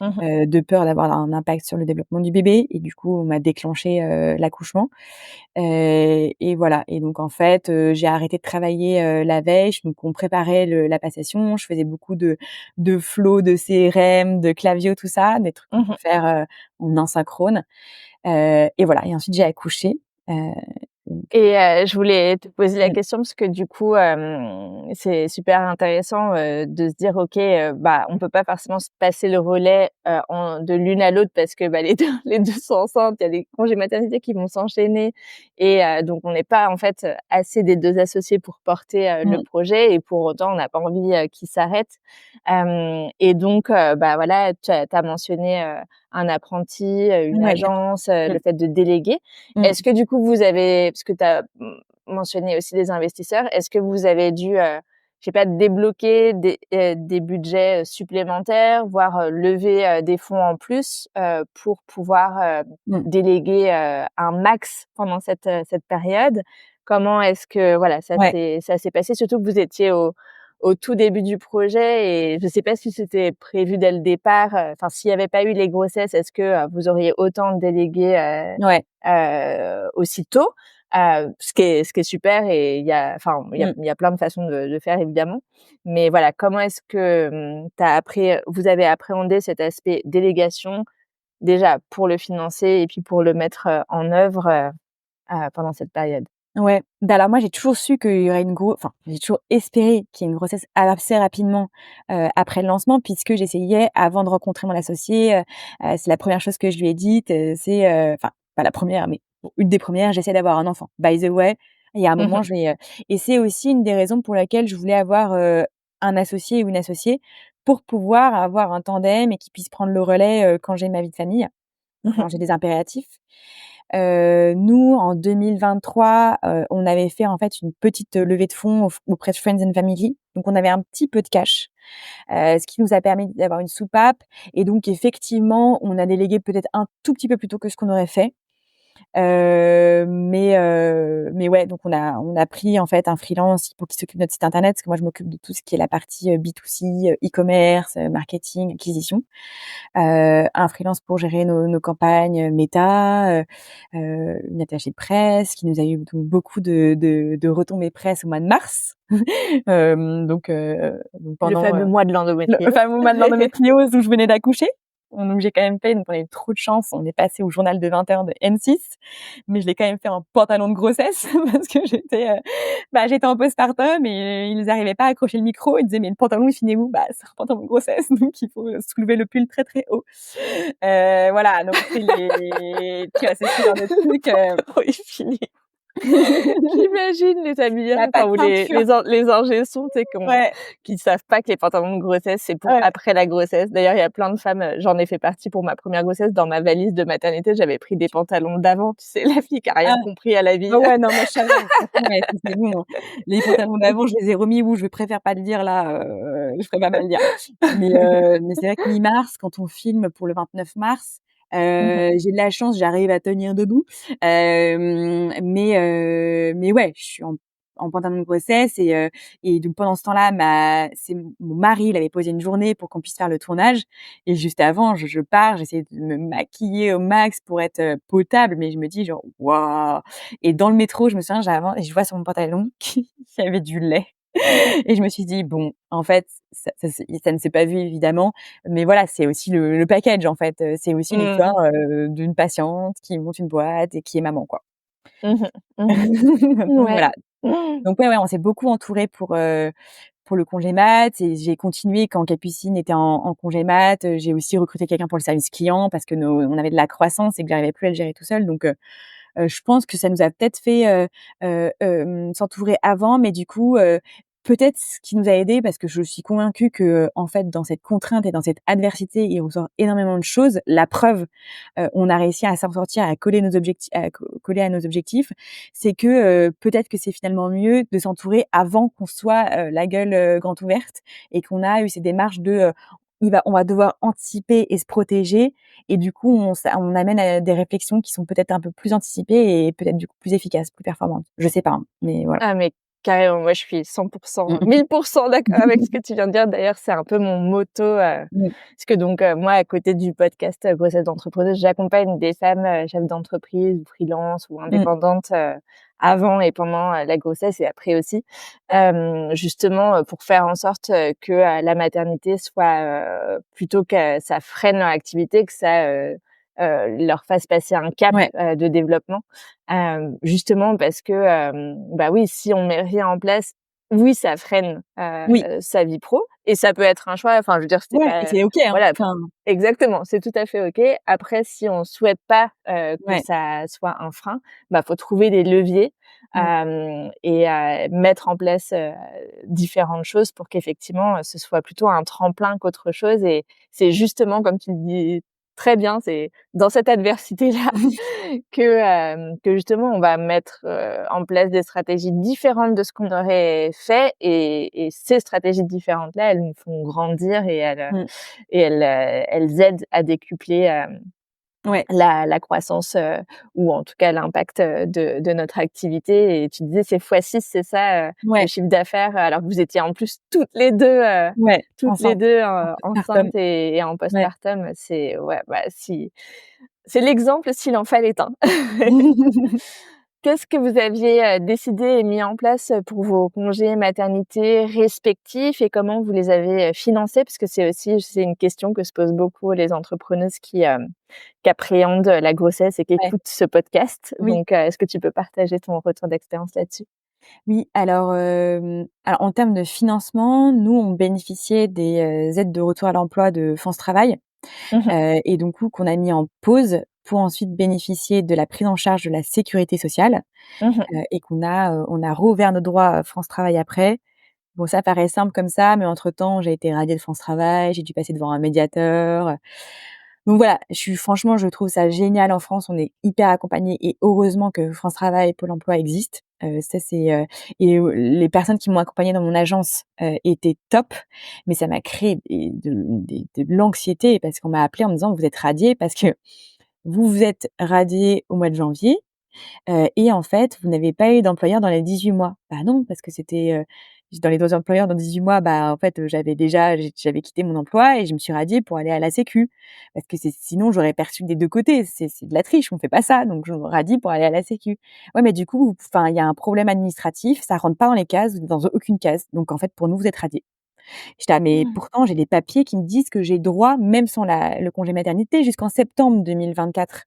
S1: Mmh.
S2: de peur d'avoir un impact sur le développement du bébé et du coup, on m'a déclenché, l'accouchement, et voilà et donc en fait, j'ai arrêté de travailler, la veille, donc on préparait la passation. Je faisais beaucoup de flow, de CRM, de Klaviyo, tout ça, des trucs qu'on peut
S1: Mmh.
S2: faire, en asynchrone, et voilà et ensuite j'ai accouché, heu, donc
S1: Et je voulais te poser la
S2: mmh,
S1: question parce que du coup, c'est super intéressant, de se dire: «OK, bah, on peut pas forcément se passer le relais, en de l'une à l'autre parce que, bah, les 2 les 2 sont enceintes, il y a les congés maternité qui vont s'enchaîner et donc on n'est pas en fait, assez des 2 associés pour porter, le
S2: mmh,
S1: projet et pour autant on n'a pas envie, qu'il s'arrête». Et donc bah, voilà, tu as mentionné, un apprenti, une
S2: ouais,
S1: agence,
S2: mmh,
S1: le fait de déléguer.
S2: mmh,
S1: Est-ce que du coup vous avez parce que tu as mentionné aussi des investisseurs, est-ce que vous avez dû, je sais pas, débloquer des budgets, supplémentaires, voire, lever, des fonds en plus, pour pouvoir,
S2: mmh,
S1: déléguer, un max pendant cette période? Comment est-ce que voilà,
S2: ouais,
S1: ça s'est passé? Surtout que vous étiez au tout début du projet et je sais pas si c'était prévu dès le départ, enfin s'il y avait pas eu les grossesses, est-ce que, vous auriez autant délégué,
S2: ouais,
S1: aussitôt, ce qui est super et il y a enfin,
S2: mmh.
S1: il y a plein de façons de faire évidemment. Mais voilà, comment est-ce que, vous avez appréhendé cet aspect délégation, déjà pour le financer et puis pour le mettre, en œuvre, pendant cette période?
S2: Ouais, bah, alors moi j'ai toujours su qu'il y aurait enfin, j'ai toujours espéré qu'il y ait une grossesse assez rapidement, après le lancement puisque j'essayais avant de rencontrer mon associé, c'est la première chose que je lui ai dite, enfin pas la première mais bon, une des premières, j'essaie d'avoir un enfant. By the way, il y a un
S1: Mmh
S2: moment
S1: mh.
S2: je vais, et c'est aussi une des raisons pour laquelle je voulais avoir, un associé ou une associée pour pouvoir avoir un tandem et qui puisse prendre le relais, quand j'ai ma vie de famille,
S1: Mmh.
S2: quand j'ai des impératifs. Nous, en 2023, on avait fait, en fait, une petite levée de fonds auprès de Friends and Family. Donc on avait un petit peu de cash, ce qui nous a permis d'avoir une soupape et donc effectivement, on a délégué peut-être un tout petit peu plus tôt que ce qu'on aurait fait. Mais ouais, donc on a pris en fait un freelance pour qu'il s'occupe de notre site internet, parce que moi je m'occupe de tout ce qui est la partie, B2C, e-commerce, marketing, acquisition. Un freelance pour gérer nos campagnes, Meta, une attachée de presse qui nous a eu donc beaucoup de retombées presse au mois de mars. Donc
S1: Le
S2: pendant,
S1: fameux mois de
S2: le
S1: l'endométriose.
S2: fameux mois de l'endométriose où je venais d'accoucher. Donc j'ai quand même fait, donc on a eu trop de chance, on est passé au journal de 20h de M6, mais je l'ai quand même fait en pantalon de grossesse parce que j'étais en postpartum et ils n'arrivaient pas à accrocher le micro. Ils disaient: «Mais le pantalon, il finit où?» «Bah, c'est un pantalon de grossesse, donc il faut soulever le pull très, très haut». Voilà, donc tu vois, c'est ce genre de trucs,
S1: Oui, fini. J'imagine les
S2: il
S1: habilleurs,
S2: y a pas
S1: enfin
S2: de
S1: ou les
S2: ceinture.
S1: les ingé son, tu sais,
S2: Ouais,
S1: qui savent pas que les pantalons de grossesse, c'est pour
S2: ouais.
S1: après la grossesse. D'ailleurs, il y a plein de femmes, j'en ai fait partie pour ma première grossesse, dans ma valise de maternité, j'avais pris des pantalons d'avant, tu sais, la fille qui a rien
S2: Ah.
S1: compris à la vie.
S2: Ah ouais, non, moi je savais, franchement, ouais, ça c'est bon, hein. Les pantalons d'avant, je les ai remis où je préfère pas le dire là, je préfère pas le dire. Mais c'est vrai que mi-mars, quand on filme pour le 29 mars,
S1: Mmh mh.
S2: j'ai de la chance, j'arrive à tenir debout. Mais ouais, je suis en pantalon de grossesse et donc pendant ce temps-là, c'est mon mari, il avait posé une journée pour qu'on puisse faire le tournage et juste avant, je pars, j'essaie de me maquiller au max pour être, potable, mais je me dis genre: «Waouh!» Et dans le métro, je me souviens, j'avance et je vois sur mon pantalon qu'il y avait du lait et je me suis dit: «Bon, en fait, ça ne s'est pas vu évidemment, mais voilà, c'est aussi le package en fait, c'est aussi
S1: Mmh.
S2: l'histoire, d'une patiente qui monte une boîte et qui est maman, quoi».
S1: Mmh mh. Mmh.
S2: Donc
S1: Ouais.
S2: voilà. Donc ouais, on s'est beaucoup entourés pour le congé mat et j'ai continué quand Capucine était en congé mat, j'ai aussi recruté quelqu'un pour le service client parce que on avait de la croissance et que j'arrivais plus à le gérer tout seul donc je pense que ça nous a peut-être fait, s'entourer avant, mais du coup, peut-être ce qui nous a aidés parce que je suis convaincue que, en fait, dans cette contrainte et dans cette adversité, il ressort énormément de choses. La preuve, on a réussi à s'en sortir, à coller nos objectifs coller à nos objectifs. C'est que, peut-être que c'est finalement mieux de s'entourer avant qu'on soit, la gueule, grande ouverte et qu'on a eu ces démarches de, on va devoir anticiper et se protéger et du coup, on amène à des réflexions qui sont peut-être un peu plus anticipées et peut-être du coup plus efficaces, plus performantes. Je sais pas, hein, mais voilà.
S1: Ah mais carrément, moi je suis 100
S2: Mmh mh.
S1: 1000 d'accord avec ce que tu viens de dire. D'ailleurs, c'est un peu mon motto,
S2: Mmh.
S1: parce que donc moi, à côté du podcast, Grossesse d'entrepreneuse, j'accompagne des femmes, chefs d'entreprise ou freelance ou
S2: Mmh.
S1: indépendantes, avant et pendant, la grossesse et après aussi. Justement, pour faire en sorte, que, la maternité soit, plutôt que ça freine leur activité, que ça, leur fasse passer un cap,
S2: Ouais.
S1: de développement. Justement parce que, bah, oui, si on met rien en place, oui, ça freine,
S2: Oui.
S1: sa vie pro et ça peut être un choix, enfin, je veux dire, c'est
S2: Ouais et
S1: pas
S2: c'est OK, hein.
S1: voilà,
S2: Enfin,
S1: exactement, c'est tout à fait OK. Après, si on souhaite pas, que
S2: ouais.
S1: ça soit un frein, bah, faut trouver des leviers,
S2: Mmh.
S1: et mettre en place, différentes choses pour qu'effectivement, ce soit plutôt un tremplin qu'autre chose et c'est justement comme tu le dis très bien, c'est dans cette adversité-là que justement on va mettre, en place des stratégies différentes de ce qu'on aurait fait et ces stratégies différentes-là, elles nous font grandir
S2: Mmh.
S1: et elles aident à décupler,
S2: Ouais.
S1: la croissance, ou en tout cas l'impact, de notre activité et tu disais c'est x6, c'est ça, le
S2: Ouais.
S1: chiffre d'affaires alors que vous étiez en plus
S2: Ouais.
S1: toutes les
S2: Enceinte.
S1: 2
S2: En postpartum.
S1: enceintes et en
S2: Ouais.
S1: postpartum. C'est ouais, bah, si c'est l'exemple s'il en fallait un. Qu'est-ce que vous aviez, décidé et mis en place, pour vos congés maternité respectifs et comment vous les avez, financés? Parce que c'est une question que se posent beaucoup les entrepreneuses qui appréhendent la grossesse et qui
S2: Ouais.
S1: écoutent ce podcast.
S2: Oui.
S1: Donc, est-ce que tu peux partager ton retour d'expérience là-dessus?
S2: Oui, alors en termes de financement, nous, on bénéficiait des, aides de retour à l'emploi de France Travail,
S1: Mmh mh.
S2: et donc coup, qu'on a mis en pause pour ensuite bénéficier de la prise en charge de la sécurité sociale,
S1: Mmh mh.
S2: et on a rouvert nos droits, France Travail après. Bon, ça paraît simple comme ça, mais entre-temps, j'ai été radiée de France Travail, j'ai dû passer devant un médiateur. Donc voilà, franchement, je trouve ça génial en France. On est hyper accompagnés et heureusement que France Travail et Pôle emploi existent. Ça c'est, les personnes qui m'ont accompagnée dans mon agence, étaient top, mais ça m'a créé de l'anxiété parce qu'on m'a appelée en me disant: «Vous êtes radiée parce que vous êtes radiée au mois de janvier, et en fait, vous n'avez pas eu d'employeur dans les 18 mois». Bah non, parce que c'était, dans les 2 employeurs dans 18 mois, bah, en fait, j'avais quitté mon emploi et je me suis radiée pour aller à la sécu. Parce que sinon j'aurais perçu des 2 côtés. C'est de la triche, on fait pas ça, donc je me radie pour aller à la sécu. Ouais, mais du coup, enfin, il y a un problème administratif, ça rentre pas dans les cases, vous êtes dans aucune case. Donc en fait, pour nous, vous êtes radiés. J'étais: «Ah mais
S1: Mmh.
S2: pourtant j'ai des papiers qui me disent que j'ai droit, même sans le congé maternité, jusqu'en septembre 2024».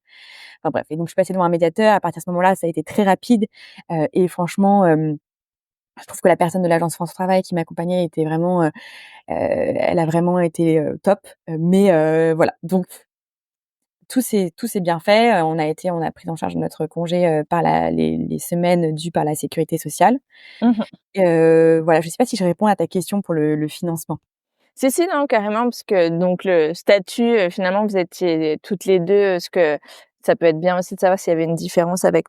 S2: Enfin bref, et donc je suis passée devant un médiateur. À partir de ce moment-là, ça a été très rapide, et franchement, je trouve que la personne de l'agence France Travail qui m'accompagnait était vraiment, elle a vraiment été, top, mais voilà, donc tout s'est bien fait, on a pris en charge notre congé, par les semaines dues par la sécurité sociale.
S1: Mmh.
S2: Voilà, je sais pas si je réponds à ta question pour le financement.
S1: Si, si, non, carrément, parce que donc le statut, finalement, vous étiez toutes les 2. Ce que ça peut être bien aussi de savoir s'il y avait une différence avec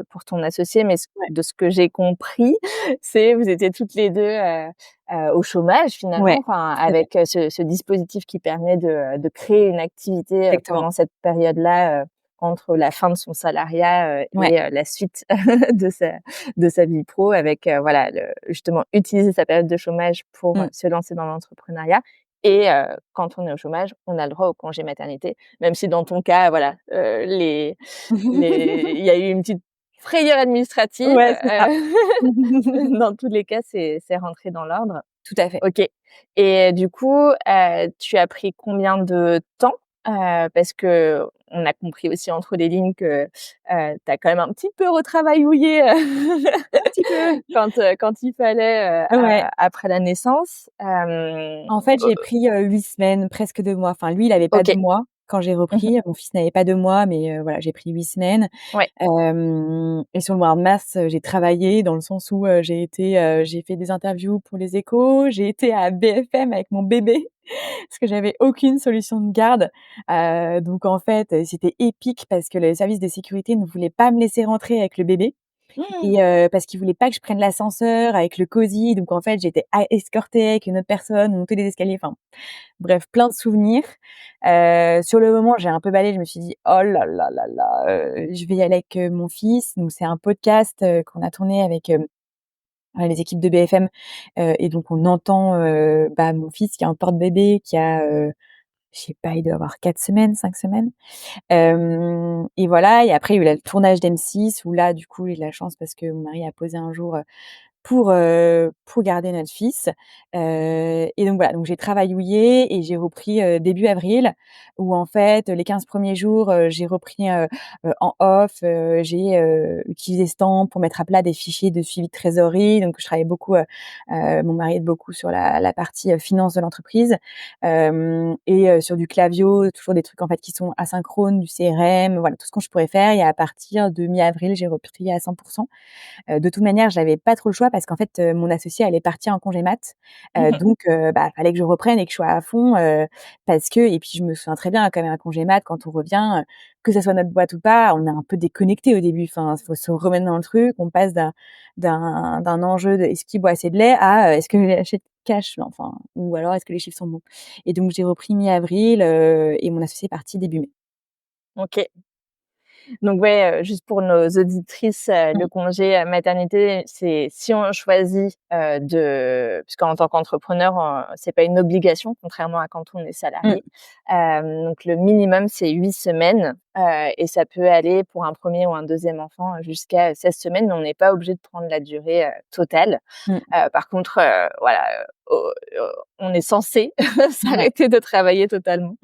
S1: pour ton associé, mais
S2: Ouais.
S1: de ce que j'ai compris, c'est vous étiez toutes les 2 au chômage finalement,
S2: Ouais,
S1: enfin
S2: tout à fait,
S1: avec, ce dispositif qui permet de créer une activité,
S2: exactement.
S1: pendant cette période-là, entre la fin de son salariat,
S2: Ouais.
S1: et la suite de sa vie pro avec, voilà, justement utiliser sa période de chômage pour,
S2: Mmh.
S1: se lancer dans l'entrepreneuriat. Et quand on est au chômage, on a le droit au congé maternité, même si dans ton cas, voilà, les il y a eu une petite frayeur administrative,
S2: Ouais, c'est ça.
S1: dans tous les cas, c'est rentré dans l'ordre.
S2: Tout à fait.
S1: OK. Et du coup, tu as pris combien de temps? Parce qu'on a compris aussi entre les lignes que, tu as quand même un petit peu retravaillouillé,
S2: Un petit peu.
S1: quand il fallait,
S2: Ouais.
S1: après la naissance.
S2: En fait, j'ai pris, 8 semaines, presque 2 mois. Enfin, lui, il avait pas
S1: OK.
S2: 2 mois quand j'ai
S1: Mmh.
S2: repris. Mon fils n'avait pas 2 mois, mais voilà, j'ai pris 8 semaines.
S1: Ouais.
S2: Et sur le mois de mars, j'ai travaillé dans le sens où, j'ai fait des interviews pour Les Échos, j'ai été à BFM avec mon bébé parce que j'avais aucune solution de garde. Donc en fait, c'était épique parce que le service de sécurité ne voulait pas me laisser rentrer avec le bébé.
S1: Mmh.
S2: Et parce qu'ils voulaient pas que je prenne l'ascenseur avec le cosy, donc en fait, j'étais escortée avec une autre personne, monter les escaliers, enfin bref, plein de souvenirs. Sur le moment, j'ai un peu bâlé, je me suis dit: «Oh là là là là, je vais y aller avec, mon fils». Donc c'est un podcast, qu'on a tourné avec, les équipes de BFM, et donc on entend, bah, mon fils qui a un porte-bébé qui a, je sais pas, il doit avoir 4 semaines, 5 semaines. Et voilà, et après il y a eu le tournage d'M6 où là, du coup, j'ai eu de la chance parce que mon mari a posé un jour, pour garder notre fils. Et donc voilà, donc j'ai travaillé et j'ai repris, début avril où en fait, les 15 premiers jours, j'ai repris, en off, j'ai, utilisé ce temps pour mettre à plat des fichiers de suivi de trésorerie. Donc je travaillais beaucoup, mon mari aide beaucoup sur la partie, finance de l'entreprise, et sur du Klaviyo, toujours des trucs en fait qui sont asynchrones, du CRM, voilà, tout ce que je pourrais faire, et à partir de mi-avril, j'ai repris à 100. De toute manière, j'avais pas trop le choix parce qu'en fait, mon associé allait partir en congé mat.
S1: Mmh.
S2: Donc bah, fallait que je reprenne et que je sois à fond, parce que, et puis je me souviens très bien quand même un congé mat quand on revient, que ça soit notre boîte ou pas, on est un peu déconnecté au début. Enfin, faut se remettre dans le truc. On passe d'un enjeu de: «Est-ce qu'il boit assez de lait?» à, «Est-ce que j'achète cash?» Enfin, ou alors: «Est-ce que les chiffres sont bons?» Et donc j'ai repris mi-avril, et mon associé est parti début mai.
S1: OK. Donc ouais, juste pour nos auditrices, le
S2: Mmh.
S1: congé, maternité, c'est si on choisit, puisqu'en tant qu'entrepreneur, c'est pas une obligation, contrairement à quand on est
S2: Mmh.
S1: salarié. Donc le minimum, c'est 8 semaines, et ça peut aller pour un premier ou un deuxième enfant jusqu'à 16 semaines, mais on n'est pas obligé de prendre la durée, totale.
S2: Mmh.
S1: Par contre, voilà, on est censé
S2: Ouais.
S1: s'arrêter de travailler totalement.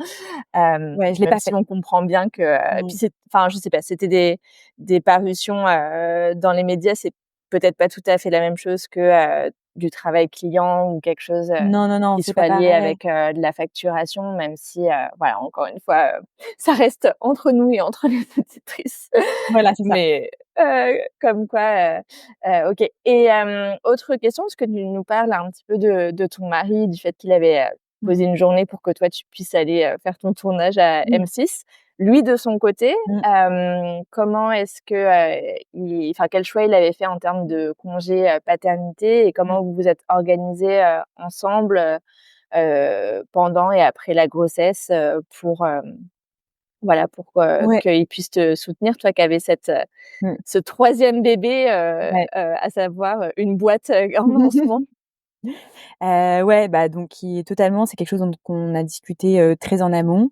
S2: Ouais, je l'ai
S1: Même
S2: pas
S1: si
S2: fait.
S1: on comprend bien que, et
S2: Mmh.
S1: puis enfin, je sais pas, c'était des parutions, dans les médias, c'est peut-être pas tout à fait la même chose que, du travail client ou quelque chose,
S2: Non, non, non,
S1: qui
S2: c'est pas
S1: soit lié
S2: pareil.
S1: avec, de la facturation, même si, voilà, encore une fois, ça reste entre nous et entre les auditrices.
S2: Voilà, c'est ça.
S1: Mais, comme quoi, OK. Et autre question, parce que tu nous parles un petit peu de ton mari, du fait qu'il avait,
S2: Mmh.
S1: proposer une journée pour que toi tu puisses aller, faire ton tournage à
S2: Mmh.
S1: M6. Lui, de son côté,
S2: Mmh.
S1: comment est-ce que, quel choix il avait fait en termes de congé, paternité et
S2: Mmh.
S1: comment vous vous êtes organisés, ensemble, pendant et après la grossesse, pour, voilà, pour,
S2: Ouais.
S1: qu'il puisse te soutenir, toi qui avais
S2: Mmh.
S1: ce troisième bébé,
S2: Ouais.
S1: à savoir, une boîte, en lancement.
S2: Ouais, bah, donc qui est totalement c'est quelque chose dont qu'on a discuté, très en amont,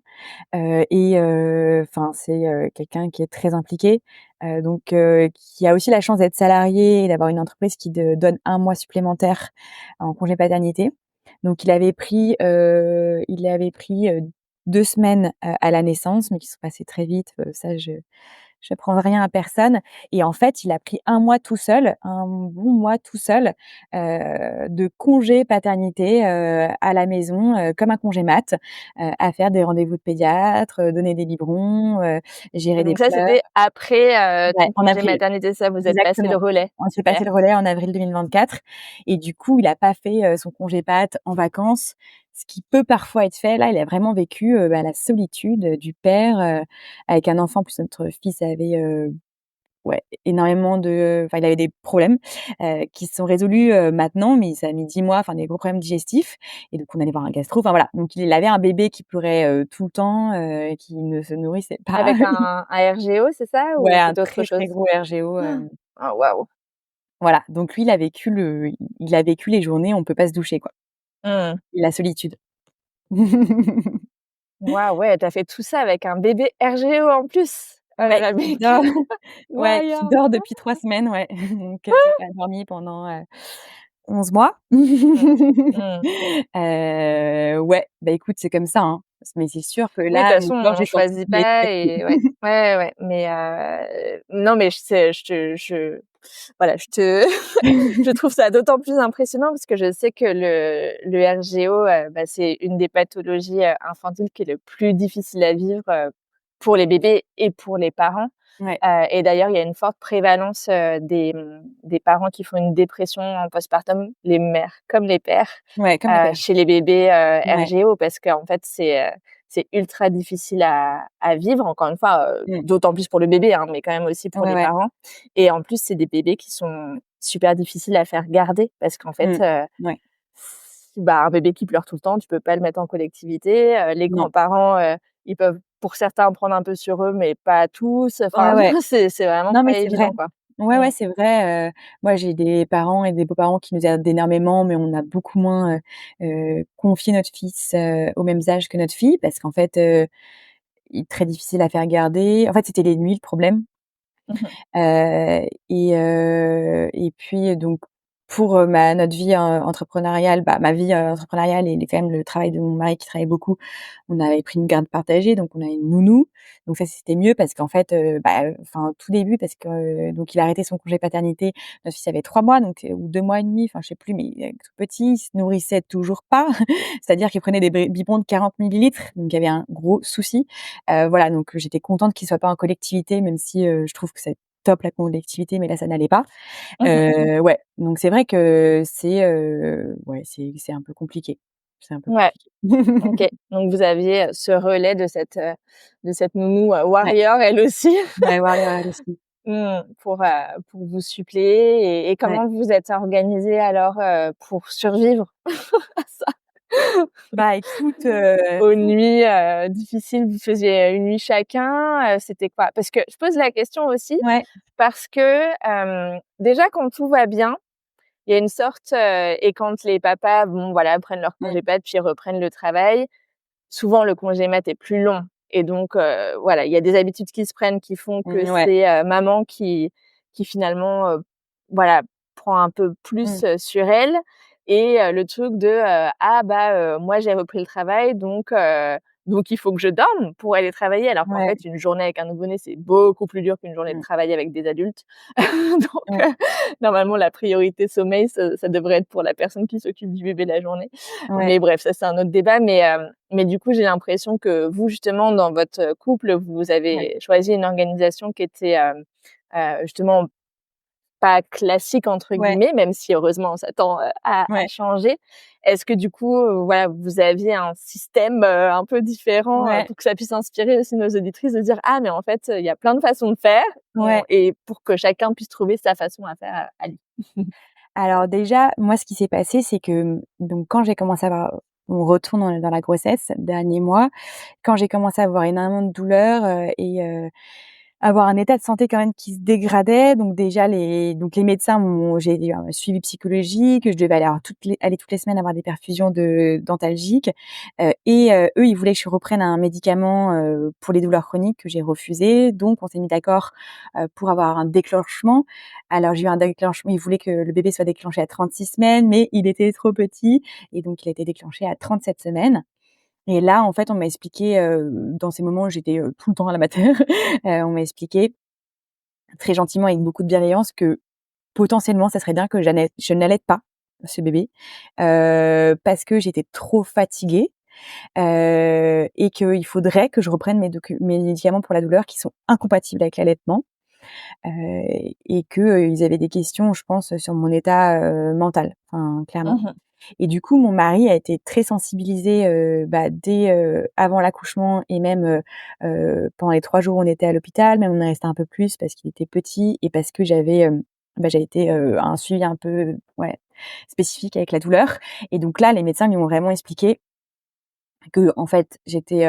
S2: enfin, c'est, quelqu'un qui est très impliqué, qui a aussi la chance d'être salarié et d'avoir une entreprise qui de donne 1 mois supplémentaire en congé paternité. Donc il avait pris 2 semaines, à la naissance, mais qui sont passées très vite, ça je prends rien à personne et en fait, il a pris 1 mois tout seul, un bon mois tout seul, de congé paternité, à la maison, comme un congé mat, à faire des rendez-vous de pédiatre, donner des biberons, gérer des
S1: Donc ça,
S2: pleurs.
S1: c'était après,
S2: Ouais,
S1: ton
S2: en
S1: congé
S2: avril,
S1: maternité, ça, vous êtes passé le
S2: exactement.
S1: relais?
S2: On s'est passé
S1: Super.
S2: le relais en avril 2024 et du coup, il a pas fait, son congé pat en vacances, ce qui peut parfois être fait. Là, il a vraiment vécu, la solitude, du père, avec un enfant. En plus, notre fils avait, ouais, énormément il avait des problèmes, qui se sont résolus, maintenant, mais ça a mis 10 mois, enfin des gros problèmes digestifs et donc on allait voir un gastro, enfin voilà. Donc il avait un bébé qui pleurait, tout le temps, et qui ne se nourrissait pas.
S1: Avec un RGO, c'est ça
S2: Ouais,
S1: ou
S2: un
S1: c'est autre
S2: très,
S1: chose?
S2: très gros RGO,
S1: Ah waouh!
S2: voilà. Donc lui, il a vécu les journées où on peut pas se doucher, quoi.
S1: Mmh.
S2: Et la solitude.
S1: Waouh, ouais, tu as fait tout ça avec un bébé RGO en plus? Oh là
S2: Ouais,
S1: là,
S2: qui
S1: mais
S2: dort ouais, qui
S1: incroyable!
S2: dort depuis 3 semaines, ouais, donc qui a dormi pendant, 11 mois.
S1: Mmh. Mmh.
S2: Ouais, bah, écoute, c'est comme ça, hein. Mais c'est sûr que
S1: Oui, de toute
S2: là, mon
S1: façon,
S2: corps,
S1: on
S2: j'ai senti
S1: choisit
S2: qu'il était
S1: pas
S2: fatigué.
S1: et ouais. Ouais, ouais, mais non, mais voilà, je trouve ça d'autant plus impressionnant parce que je sais que le RGO, c'est une des pathologies, infantiles qui est le plus difficile à vivre, pour les bébés et pour les parents.
S2: Ouais,
S1: Et d'ailleurs, il y a une forte prévalence, des parents qui font une dépression en postpartum, les mères comme les pères,
S2: ouais, comme les pères.
S1: chez les bébés,
S2: Ouais.
S1: RGO parce qu'en fait, c'est ultra difficile à vivre, encore une fois,
S2: Mmh.
S1: d'autant plus pour le bébé, hein, mais quand même aussi pour
S2: Ouais,
S1: les
S2: ouais.
S1: parents et en plus, c'est des bébés qui sont super difficiles à faire garder parce qu'en fait,
S2: Mmh. Ouais.
S1: un bébé qui pleure tout le temps, tu peux pas le mettre en collectivité, les
S2: Non.
S1: grands-parents, ils peuvent pour certains prendre un peu sur eux, mais pas tous,
S2: Ouais,
S1: enfin,
S2: ouais.
S1: c'est vraiment
S2: Non, mais
S1: pas
S2: c'est vrai.
S1: évident, quoi.
S2: Ouais,
S1: Mmh.
S2: ouais, c'est vrai, moi, j'ai des parents et des beaux-parents qui nous aident énormément, mais on a beaucoup moins, confié notre fils, aux mêmes âges que notre fille parce qu'en fait, il est très difficile à faire garder. En fait, c'était les nuits le problème.
S1: Mmh mh.
S2: Et puis donc pour, notre vie, entrepreneuriale, ma vie, entrepreneuriale et quand même le travail de mon mari qui travaille beaucoup, on avait pris une garde partagée, donc on a une nounou. Donc ça, c'était mieux parce qu'en fait, au tout début parce que, donc il a arrêté son congé paternité, notre fils avait 3 mois donc ou 2 mois et demi, enfin je sais plus, mais il est tout petit, il se nourrissait toujours pas. C'est-à-dire qu'il prenait des biberons de 40 millilitres, donc il y avait un gros souci. Voilà, donc j'étais contente qu'il soit pas en collectivité, même si, je trouve que c'est top la collectivité, mais là, ça n'allait pas.
S1: Mmh.
S2: Ouais, donc c'est vrai que ouais, c'est un peu compliqué. C'est un peu
S1: Ouais,
S2: compliqué.
S1: OK. Donc vous aviez, ce relais de cette nounou,
S2: Ouais,
S1: warrior elle aussi,
S2: ouais, voilà, aussi.
S1: pour vous suppléer et
S2: Ouais.
S1: comment vous êtes organisés alors, pour survivre à ça?
S2: Bah, écoute,
S1: Aux nuits, difficiles, vous faisiez une nuit chacun, c'était quoi? Parce que je pose la question aussi
S2: ouais,
S1: parce que, déjà quand tout va bien, il y a une sorte, et quand les papas, bon voilà, prennent leur
S2: mmh,
S1: congé pads puis reprennent le travail, souvent le congé mat est plus long et donc voilà, il y a des habitudes qui se prennent qui font que
S2: ouais,
S1: c'est, maman qui finalement, voilà, prend un peu
S2: mmh,
S1: plus, sur elle et le truc de, «Ah bah, moi j'ai repris le travail donc il faut que je dorme pour aller travailler». Alors qu'en
S2: ouais,
S1: fait, une journée avec un nouveau-né, c'est beaucoup plus dur qu'une journée de
S2: mmh,
S1: travail avec des adultes. Donc
S2: mmh,
S1: normalement la priorité sommeil, ça devrait être pour la personne qui s'occupe du bébé la journée.
S2: ouais,
S1: Mais bref, ça c'est un autre débat, mais du coup, j'ai l'impression que vous, justement, dans votre couple, vous
S2: ouais,
S1: avez choisi une organisation qui était, justement pas «classique» entre
S2: Ouais,
S1: guillemets, même si heureusement on s'attend, à
S2: ouais,
S1: changer. Est-ce que du coup, voilà, vous aviez un système, un peu différent,
S2: ouais,
S1: pour que ça puisse inspirer aussi nos auditrices de dire: «Ah mais en fait, il y a plein de façons de faire»,
S2: ouais.
S1: et pour que chacun puisse trouver sa façon à faire à lui?
S2: Alors déjà, moi, ce qui s'est passé, c'est que, donc quand j'ai commencé à avoir mon retour dans la grossesse, dernier mois, quand j'ai commencé à avoir énormément de douleurs, avoir un état de santé quand même qui se dégradait, donc déjà les médecins j'ai eu un suivi psychologique, je devais aller toutes les semaines avoir des perfusions d'antalgiques, eux, ils voulaient que je reprenne un médicament, pour les douleurs chroniques que j'ai refusé. Donc on s'est mis d'accord, pour avoir un déclenchement. Alors j'ai eu un déclenchement, ils voulaient que le bébé soit déclenché à 36 semaines, mais il était trop petit et donc il a été déclenché à 37 semaines. Et là, en fait, on m'a expliqué, dans ces moments où j'étais, tout le temps à la mater, on m'a expliqué très gentiment avec beaucoup de bienveillance que potentiellement, ça serait bien que je n'allaite pas ce bébé, parce que j'étais trop fatiguée, et qu'il faudrait que je reprenne mes médicaments pour la douleur qui sont incompatibles avec l'allaitement, heu, et que, ils avaient des questions, je pense, sur mon état, mental, enfin, clairement.
S1: Mmh.
S2: Et du coup, mon mari a été très sensibilisé, dès, avant l'accouchement et même, pendant les 3 jours où on était à l'hôpital. Même on est resté un peu plus parce qu'il était petit et parce que j'avais été, à un suivi un peu, ouais, spécifique avec la douleur. Et donc là, les médecins lui ont vraiment expliqué qu'en fait, j'étais,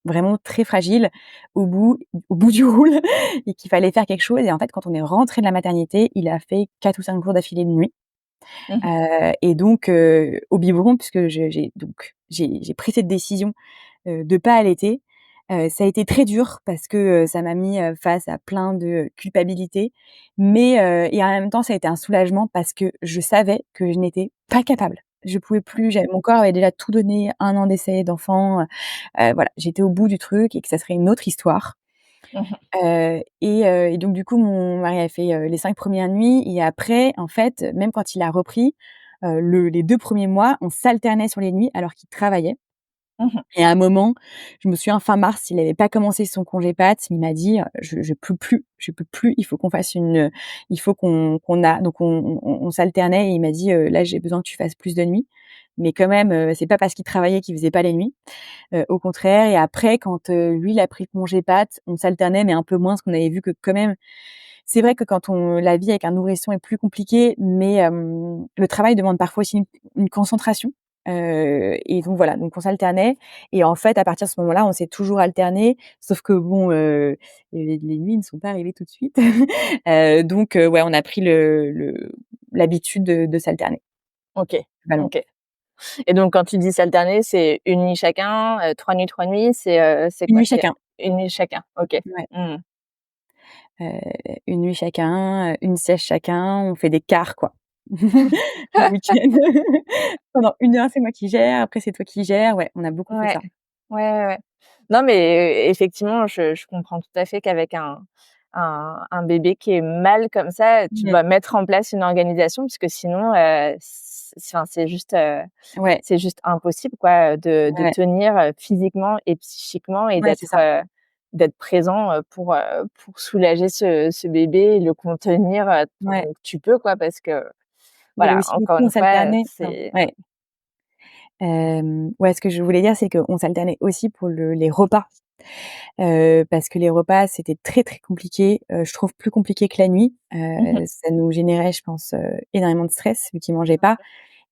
S2: vraiment très fragile au bout au bout du roule et qu'il fallait faire quelque chose. Et en fait, quand on est rentré de la maternité, il a fait 4 ou 5 jours d'affilée de nuit.
S1: Mmh.
S2: Et donc au biberon puisque j'ai pris cette décision, de pas allaiter. Ça a été très dur parce que, ça m'a mis, face à plein de culpabilité, mais et en même temps, ça a été un soulagement parce que je savais que je n'étais pas capable. Je pouvais plus, mon corps avait déjà tout donné, 1 an d'essai d'enfant, voilà, j'étais au bout du truc et que ça serait une autre histoire.
S1: Mmh.
S2: Et donc du coup, mon mari a fait, les 5 premières nuits et après, en fait, même quand il a repris, les 2 premiers mois, on s'alternait sur les nuits alors qu'il travaillait.
S1: Mmh.
S2: Et à un moment, je me souviens fin mars, il avait pas commencé son congé pads, il m'a dit: je peux plus, il faut qu'on fasse il faut qu'on a» donc on s'alternait et il m'a dit: «Là, j'ai besoin que tu fasses plus de nuits». Mais quand même, c'est pas parce qu'il travaillait qu'il faisait pas les nuits, au contraire. Et après quand, lui, il a pris congé pads, on s'alternait mais un peu moins parce qu'on avait vu que quand même c'est vrai que quand on la vie avec un nourrisson est plus compliquée, mais le travail demande parfois aussi une concentration, et donc voilà, donc on s'alternait. Et en fait, à partir de ce moment-là, on s'est toujours alternés, sauf que bon, les nuits ne sont pas arrivées tout de suite. Donc ouais, on a pris l'habitude de s'alterner,
S1: OK,
S2: globalement.
S1: OK. Et donc quand tu dis s'alterner, c'est une nuit chacun, 3 nuits, 3 nuits, c'est
S2: 1
S1: quoi?
S2: nuit
S1: C'est
S2: chacun,
S1: une nuit chacun? OK.
S2: ouais,
S1: Mmh.
S2: 1 nuit chacun, 1 sieste chacun, on fait des quarts, quoi. Le week-end. Pendant 1 heure, c'est moi qui gère, après c'est toi qui gères. Ouais, on a beaucoup fait
S1: Ouais.
S2: ça.
S1: Ouais, ouais, ouais. Non, mais effectivement, je comprends tout à fait qu'avec un bébé qui est mal comme ça, tu
S2: Mmh.
S1: dois mettre en place une organisation puisque sinon, enfin,
S2: Ouais,
S1: c'est juste impossible quoi, de
S2: ouais,
S1: tenir, physiquement et psychiquement et
S2: ouais, c'est ça.
S1: d'être présent, pour soulager ce bébé et le contenir, tant
S2: Ouais.
S1: que tu peux quoi. Parce que
S2: Il y avait
S1: voilà,
S2: aussi
S1: encore
S2: beaucoup, on
S1: une fois,
S2: s'alternait, pardon,
S1: c'est
S2: ouais. Ouais, ce que je voulais dire, c'est qu'on s'alternait aussi pour les repas, parce que les repas, c'était très, très compliqué, je trouve plus compliqué que la nuit.
S1: mmh mh.
S2: Ça nous générait, je pense, énormément de stress vu qu'il mangeait pas.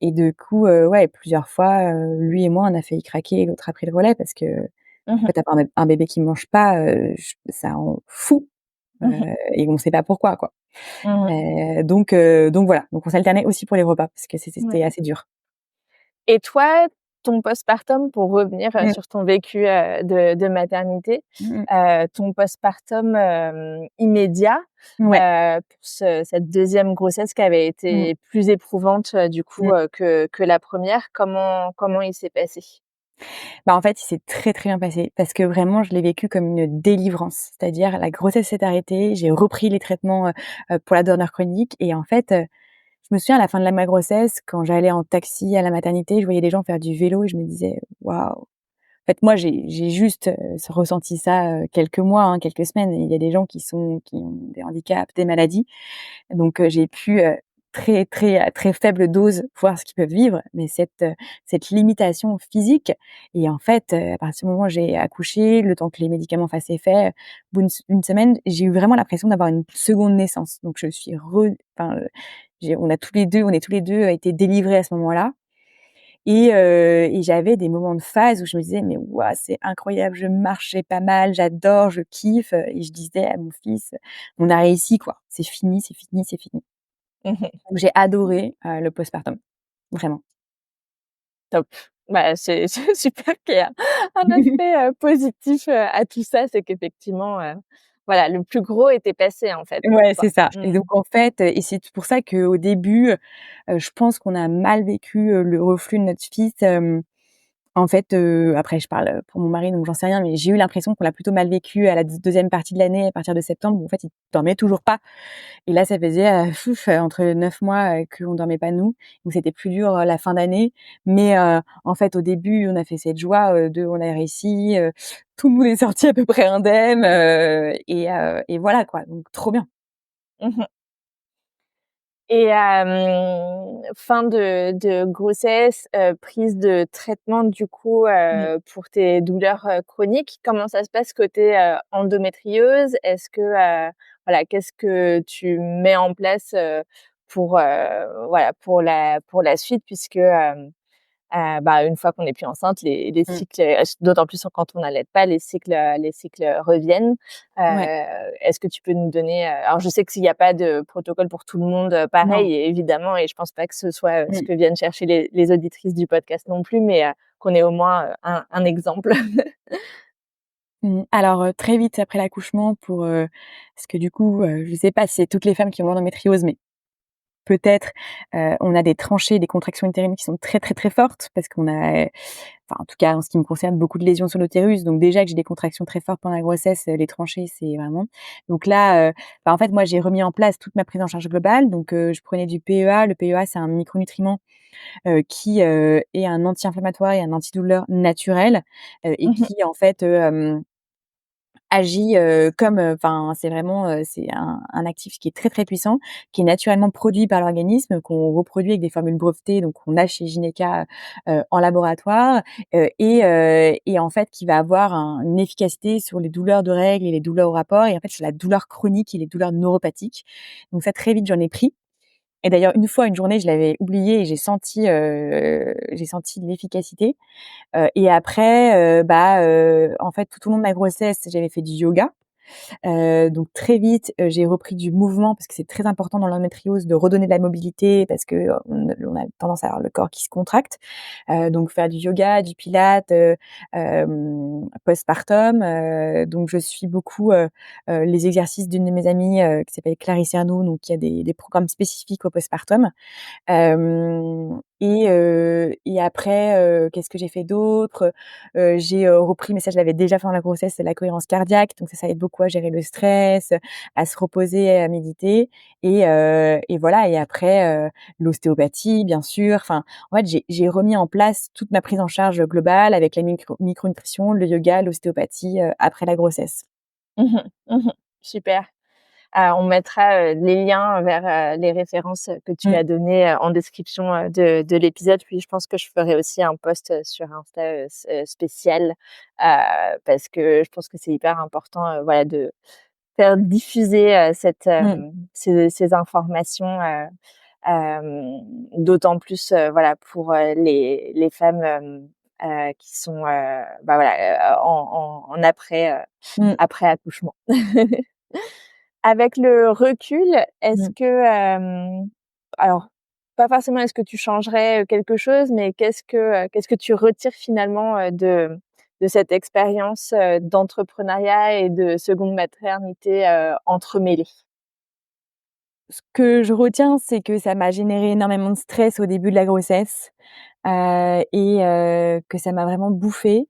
S2: Et de coup, ouais, plusieurs fois, lui et moi, on a failli craquer et l'autre a pris le relais parce que, en
S1: Mmh
S2: fait, avoir un bébé qui mange pas, j ça rend fou,
S1: mh.
S2: et on sait pas pourquoi, quoi.
S1: Mmh.
S2: Donc voilà, donc on s'alternait aussi pour les repas parce que
S1: Ouais.
S2: c'était assez dur.
S1: Et toi, ton postpartum, pour revenir,
S2: Mmh.
S1: sur ton vécu, de maternité,
S2: Mmh mh.
S1: ton postpartum, immédiat,
S2: Ouais.
S1: pour cette deuxième grossesse qui avait
S2: Mmh.
S1: été plus éprouvante, du coup,
S2: Mmh.
S1: que la première, comment il s'est passé?
S2: Bah, en fait, il s'est très, très bien passé parce que vraiment je l'ai vécu comme une délivrance. C'est-à-dire la grossesse s'est arrêtée, j'ai repris les traitements, pour la douleur chronique. Et en fait, je me souviens à la fin de ma grossesse, quand j'allais en taxi à la maternité, je voyais des gens faire du vélo et je me disais: «Waouh!» fait, moi, j'ai juste, ressenti ça, quelques mois, hein, quelques semaines. Il y a des gens qui ont des handicaps, des maladies. Donc j'ai pu, très, très, à très faible dose voir ce qu'ils peuvent vivre, mais cette limitation physique et en fait, à partir du moment où j'ai accouché, le temps que les médicaments fassent effet, au bout d'une semaine, j'ai eu vraiment l'impression d'avoir une seconde naissance. Donc je suis enfin, j'ai on est tous les 2 été délivrés à ce moment-là et j'avais des moments de phase où je me disais: «Mais waouh, c'est incroyable, je marchais pas mal, j'adore, je kiffe», et je disais à mon fils: «On a réussi quoi, c'est fini, c'est fini, c'est fini».
S1: Mmh.
S2: Donc j'ai adoré, le postpartum, vraiment.
S1: Top. Bah, c'est super qu'il y a un aspect, positif, à tout ça, c'est qu'effectivement, voilà, le plus gros était passé, en fait, pour
S2: Ouais,
S1: toi.
S2: c'est ça et
S1: Mmh.
S2: donc en fait, et c'est pour ça qu'au début, je pense qu'on a mal vécu, le reflux de notre fils, en fait, après je parle, pour mon mari, donc j'en sais rien, mais j'ai eu l'impression qu'on l'a plutôt mal vécu à la deuxième partie de l'année, à partir de septembre, où en fait, il dormait toujours pas et là, ça faisait, entre 9 mois, qu'on dormait pas nous, donc c'était plus dur, la fin d'année, mais en fait, au début, on a fait cette joie, de on a réussi, tout le monde est sorti à peu près indemne, et voilà quoi, donc trop bien.
S1: Mmh. Et fin de grossesse, prise de traitement du coup,
S2: Mmh.
S1: pour tes douleurs, chroniques. Comment ça se passe côté, endométriose? Est-ce que, voilà, qu'est-ce que tu mets en place, pour, voilà, pour la suite puisque, bah, une fois qu'on n'est plus enceinte, les
S2: Mmh.
S1: cycles, d'autant plus quand on n'allait pas, les cycles reviennent.
S2: Ouais.
S1: Est-ce que tu peux nous donner, alors je sais qu'il y a pas de protocole pour tout le monde,
S2: Non.
S1: pareil et évidemment et je pense pas que ce soit, ce
S2: Mmh.
S1: que viennent chercher les auditrices du podcast non plus, mais qu'on ait au moins, un exemple.
S2: Mmh. Alors, très vite après l'accouchement parce que du coup, je sais pas si c'est toutes les femmes qui ont l'endométriose, mais peut-être, on a des tranchées, des contractions utérines qui sont très, très, très fortes parce qu'on a, enfin, en tout cas, en ce qui me concerne, beaucoup de lésions sur l'utérus. Donc déjà que j'ai des contractions très fortes pendant la grossesse, les tranchées, c'est vraiment donc là, en fait, moi, j'ai remis en place toute ma prise en charge globale. Donc je prenais du PEA. Le PEA, c'est un micronutriment, qui, est un anti-inflammatoire et un antidouleur naturel, et
S1: Mmh mh.
S2: qui, en fait, agit, comme, enfin, c'est vraiment, c'est un actif qui est très, très puissant, qui est naturellement produit par l'organisme, qu'on reproduit avec des formules brevetées, donc on a chez Gyneka, en laboratoire, et en fait qui va avoir une efficacité sur les douleurs de règles et les douleurs au rapport et en fait sur la douleur chronique et les douleurs neuropathiques. Donc ça, très vite, j'en ai pris et d'ailleurs une fois, une journée, je l'avais oublié et j'ai senti l'efficacité, et après, en fait, tout au long de ma grossesse, j'avais fait du yoga. Donc très vite, j'ai repris du mouvement parce que c'est très important dans l'endométriose de redonner de la mobilité parce que, on a tendance à avoir le corps qui se contracte. Donc faire du yoga, du pilates, postpartum, donc je suis beaucoup, les exercices d'une de mes amies, qui s'appelle Clarisse Ernoult, donc qui a des programmes spécifiques au postpartum. Et après, qu'est-ce que j'ai fait d'autre? J'ai, repris, mais ça je l'avais déjà fait dans la grossesse, c'est la cohérence cardiaque, donc ça aide beaucoup à gérer le stress, à se reposer, à méditer et voilà et après, l'ostéopathie bien sûr. Enfin, en fait, j'ai remis en place toute ma prise en charge globale avec la micronutrition, le yoga, l'ostéopathie, après la grossesse.
S1: Mmh mh. Mmh. Super. On mettra, les liens vers, les références, que tu
S2: Mmh,
S1: as données, en description, de l'épisode. Puis je pense que je ferai aussi un post, sur Insta, spécial, parce que je pense que c'est hyper important, voilà, de faire diffuser,
S2: mmh,
S1: ces informations, d'autant plus, voilà, pour, les femmes, qui sont, bah, voilà, en après,
S2: mmh,
S1: après accouchement. Avec le recul, est-ce
S2: mmh.
S1: que, alors pas forcément est-ce que tu changerais, quelque chose, mais qu'est-ce que tu retires finalement, de cette expérience, d'entrepreneuriat et de seconde maternité, entremêlées?
S2: Ce que je retiens, c'est que ça m'a généré énormément de stress au début de la grossesse, que ça m'a vraiment bouffée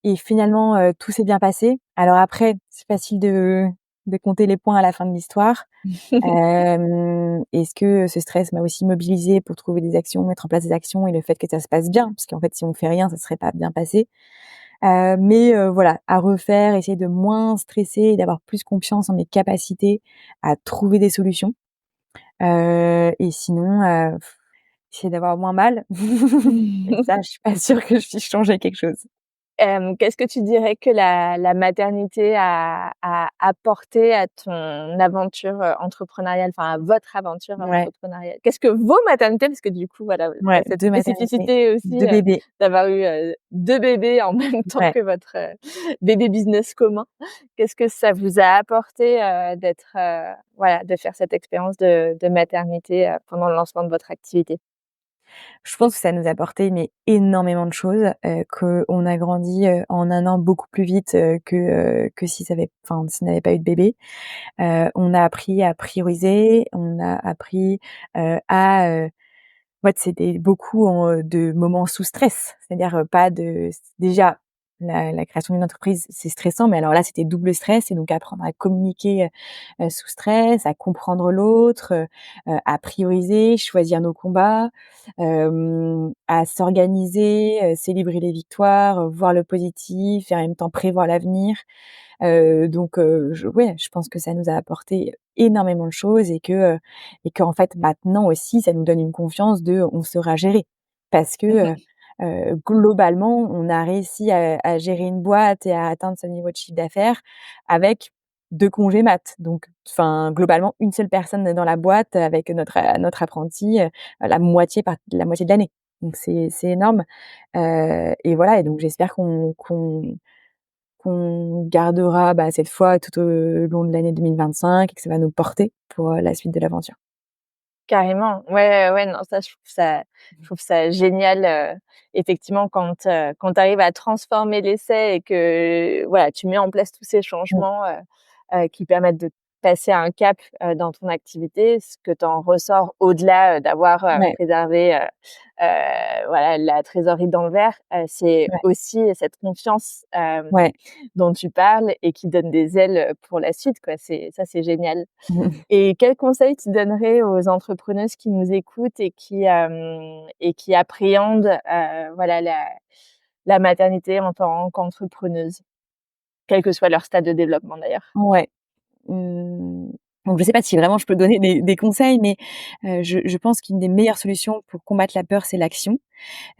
S2: et finalement, tout s'est bien passé. Alors après, c'est facile de compter les points à la fin de l'histoire. Est-ce que ce stress m'a aussi mobilisée pour trouver des actions, mettre en place des actions et le fait que ça se passe bien? Parce qu'en fait, si on fait rien, ça serait pas bien passé. Mais voilà, à refaire, essayer de moins stresser et d'avoir plus confiance en mes capacités à trouver des solutions. Et sinon, essayer d'avoir moins mal. Mais ça, je suis pas sûre que je puisse changer quelque chose.
S1: Qu'est-ce que tu dirais que la maternité a apporté à ton aventure, entrepreneuriale, enfin à votre aventure
S2: Ouais,
S1: entrepreneuriale? Qu'est-ce que vos maternités, parce que du coup voilà, tu
S2: ouais,
S1: as cette
S2: 2 maternités,
S1: spécificité aussi,
S2: 2 bébés.
S1: d'avoir eu, 2 bébés en même temps
S2: Ouais.
S1: que votre, bébé business commun. Qu'est-ce que ça vous a apporté, d'être, voilà, de faire cette expérience de maternité, pendant le lancement de votre activité?
S2: Je pense que ça nous a apporté mais énormément de choses, qu'on a grandi, en un an beaucoup plus vite, que si ça avait enfin, s'il n'avait pas eu de bébé. On a appris à prioriser, on a appris, en fait, c'était beaucoup de moments sous stress. C'est-à-dire, pas de déjà la création d'une entreprise, c'est stressant, mais alors là, c'était double stress et donc apprendre à communiquer, sous stress, à comprendre l'autre, à prioriser, choisir nos combats, à s'organiser, célébrer les victoires, voir le positif et en même temps prévoir l'avenir. Donc je ouais, je pense que ça nous a apporté énormément de choses et qu'en fait, maintenant aussi, ça nous donne une confiance de on saura gérer. Parce que, globalement, on a réussi à gérer une boîte et à atteindre ce niveau de chiffre d'affaires avec 2 congés mat. Donc enfin, globalement, une seule personne dans la boîte avec notre apprenti, la moitié de l'année. Donc c'est énorme, et voilà et donc j'espère qu'on gardera, bah, cette foi tout au long de l'année 2025 et que ça va nous porter pour, la suite de l'aventure.
S1: Carrément, ouais, ouais, non, ça, je trouve ça génial, effectivement, quand tu arrives à transformer l'essai et que, voilà, tu mets en place tous ces
S2: Mmh.
S1: changements, qui permettent de passer un cap, dans ton activité. Ce que tu en ressors au-delà, d'avoir,
S2: Ouais,
S1: préservé, voilà, la trésorerie dans le verre, c'est
S2: ouais,
S1: aussi cette confiance,
S2: ouais.
S1: dont tu parles et qui donne des ailes, pour la suite, quoi. C'est génial.
S2: Mmh.
S1: Et quels conseils tu donnerais aux entrepreneuses qui nous écoutent et qui appréhendent, voilà, la maternité en tant qu'entrepreneuse? Quel que soit leur stade de développement d'ailleurs.
S2: Ouais. Mmh, donc je sais pas si vraiment je peux donner des conseils, mais je pense qu'une des meilleures solutions pour combattre la peur, c'est l'action.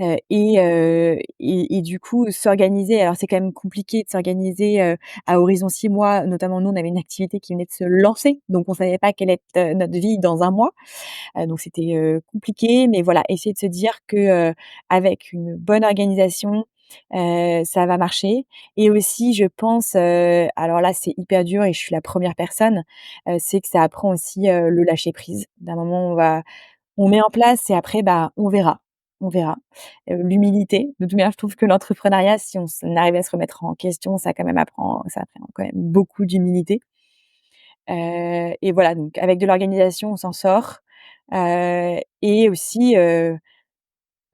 S2: Et du coup, s'organiser alors c'est quand même compliqué de s'organiser, à horizon 6 mois. Notamment nous, on avait une activité qui venait de se lancer, donc on savait pas quelle être, notre vie dans un mois. Donc c'était, compliqué, mais voilà, essayer de se dire que, avec une bonne organisation, ça va marcher et aussi je pense, alors là, c'est hyper dur et je suis la première personne, c'est que ça apprend aussi, le lâcher prise. D'un moment, on met en place et après, bah, on verra, on verra. L'humilité, de toute manière, je trouve que l'entrepreneuriat, si on arrive à se remettre en question, ça apprend quand même beaucoup d'humilité. Et voilà, donc avec de l'organisation, on s'en sort, et aussi,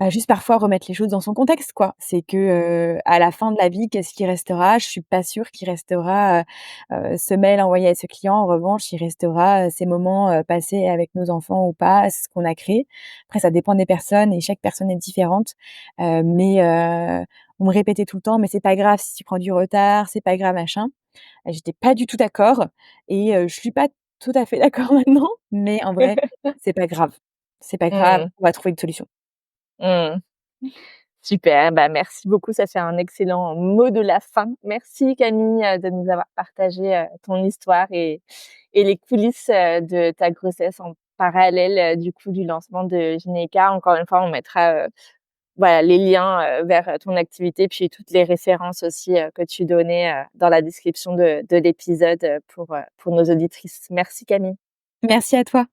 S2: bah, juste parfois remettre les choses dans son contexte, quoi. C'est que, à la fin de la vie, qu'est-ce qui restera? Je suis pas sûre qu'il restera, ce mail envoyé à ce client. En revanche, il restera, ces moments, passés avec nos enfants ou pas, ce qu'on a créé. Après ça dépend des personnes et chaque personne est différente, mais on me répétait tout le temps: «Mais c'est pas grave si tu prends du retard, c'est pas grave, machin». J'étais pas du tout d'accord et je suis pas tout à fait d'accord maintenant, mais en vrai, c'est pas grave. C'est pas grave,
S1: Mmh.
S2: on va trouver une solution.
S1: Mmh. Super, bah, merci beaucoup, ça fait un excellent mot de la fin. Merci Camille, de nous avoir partagé, ton histoire et les coulisses, de ta grossesse en parallèle, du coup, du lancement de Gynéca. Encore une fois, on mettra, voilà, les liens, vers, ton activité, puis toutes les références aussi, que tu donnais, dans la description de l'épisode, pour nos auditrices. Merci Camille.
S2: Merci à toi.